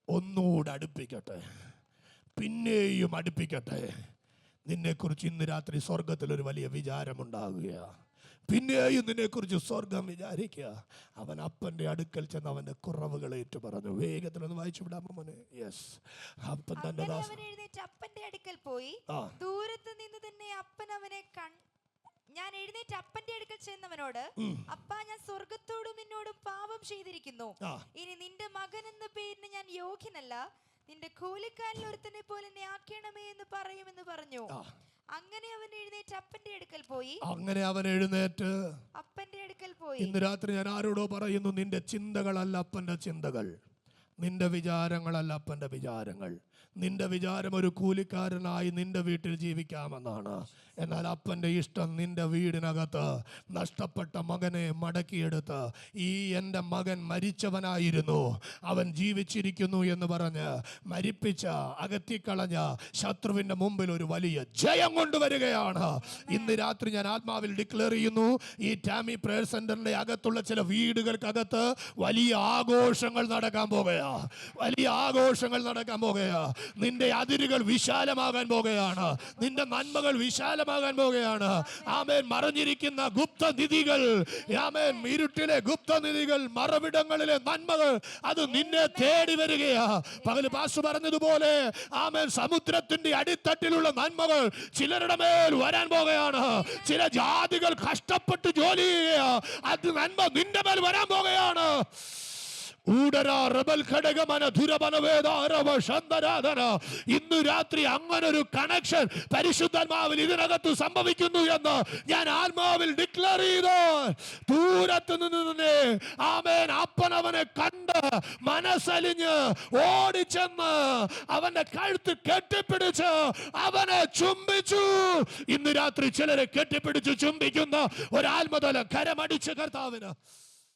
ഒന്നുകൂടെ അടുപ്പിക്കട്ടെ, പിന്നെയും അടുപ്പിക്കട്ടെ. നിന്നെക്കുറിച്ച് ഇന്ന് രാത്രി സ്വർഗത്തിലൊരു വലിയ വിചാരമുണ്ടാകുകയാണ്. പിന്നെയും നിന്നെക്കുറിച്ച് സ്വർഗം വിചാരിക്കുക. അവൻ അപ്പൻ്റെ അടുക്കൽ ചെന്ന് അവൻ്റെ കുറവുകൾ ഏറ്റു പറഞ്ഞു. വേഗത്തിലൊന്ന് വായിച്ചു വിടാമോ മോനെ? യെസ്. അപ്പൻ തന്റെ അപ്പന്റെ അടുക്കൽ പോയി. ദൂരത്ത് നിന്ന് തന്നെ അപ്പൻ അവനെ ഞാൻ എഴുന്നേറ്റ് അപ്പന്റെ അടുക്കൽ ചെന്നവനോട്, അപ്പാ ഞാൻ സ്വർഗത്തോടും എന്നോടും പാപം ചെയ്തിരിക്കുന്നു. ഇനി നിന്റെ മകൻ എന്ന പേരിന് ഞാൻ യോഗ്യനല്ല. നിന്റെ കൂലിക്കാരിൽ ഒരുത്തനെ പോലെ എന്നെ ആക്കണമേ എന്ന് പറയുമെന്ന് പറഞ്ഞു. അങ്ങനെ അവൻ എഴുന്നേറ്റ് അപ്പന്റെ അടുക്കൽ പോയി. ഇന്ന് രാത്രി ഞാൻ ആരോടോ പറയുന്നു, നിന്റെ ചിന്തകളല്ല അപ്പന്റെ ചിന്തകൾ, നിന്റെ വിചാരങ്ങളല്ല അപ്പന്റെ വിചാരങ്ങൾ. നിന്റെ വിചാരം ഒരു കൂലിക്കാരനായി നിന്റെ വീട്ടിൽ ജീവിക്കാമെന്നാണ്. എന്നാൽ അപ്പൻ്റെ ഇഷ്ടം നിന്റെ വീടിനകത്ത് നഷ്ടപ്പെട്ട മകനെ മടക്കിയെടുത്ത്, ഈ എൻ്റെ മകൻ മരിച്ചവനായിരുന്നു, അവൻ ജീവിച്ചിരിക്കുന്നു എന്ന് പറഞ്ഞ് മരിപ്പിച്ച അകറ്റിക്കളഞ്ഞ ശത്രുവിൻ്റെ മുമ്പിൽ ഒരു വലിയ ജയം കൊണ്ടുവരികയാണ്. ഇന്ന് രാത്രി ഞാൻ ആത്മാവിൽ ഡിക്ലെയർ ചെയ്യുന്നു, ഈ ടാമി പ്രേയർ സെന്ററിന്റെ അകത്തുള്ള ചില വീടുകൾക്കകത്ത് വലിയ ആഘോഷങ്ങൾ നടക്കാൻ പോകുകയാ. നിന്റെ അതിരുകൾ വിശാലമാകാൻ പോകുകയാണ്. നിന്റെ നന്മകൾ വിശാലമാകാൻ പോകുകയാണ്. ആമേൻ. മറഞ്ഞിരിക്കുന്ന ഗുപ്തനിധികൾ, ആമേൻ, ഇരുട്ടിലെ ഗുപ്തനിധികൾ, മറവിടങ്ങളിലെ നന്മകൾ, അത് നിന്നെ തേടി വരികയാ. പകൽ പാസ്റ്റർ പറഞ്ഞതുപോലെ ആമേൻ, സമുദ്രത്തിന്റെ അടിത്തട്ടിലുള്ള നന്മകൾ ചിലരുടെ മേൽ വരാൻ പോകുകയാണ്. ചില ജാതികൾ കഷ്ടപ്പെട്ട് ജോലി ചെയ്യുക, അത് നന്മ നിന്റെ മേൽ വരാൻ പോകുകയാണ്. ഇന്ന് രാത്രി അങ്ങനൊരു കണക്ഷൻ പരിശുദ്ധാത്മാവിൽ ഇതിനകത്ത് സംഭവിക്കുന്നു എന്ന് ഞാൻ ആത്മാവിൽ ഡിക്ലെയർ ചെയ്തു. ദൂരത്ത് നിന്ന് ആമേൻ അപ്പൻ അവനെ കണ്ട് മനസ്സലിഞ്ഞ് ഓടിച്ചെന്ന് അവന്റെ കഴുത്ത് കെട്ടിപ്പിടിച്ച് അവനെ ചുംബിച്ചു. ഇന്ന് രാത്രി ചിലരെ കെട്ടിപ്പിടിച്ച് ചുംബിക്കുന്ന ഒരാത്മതലം കരമടിച്ച് കർത്താവിന്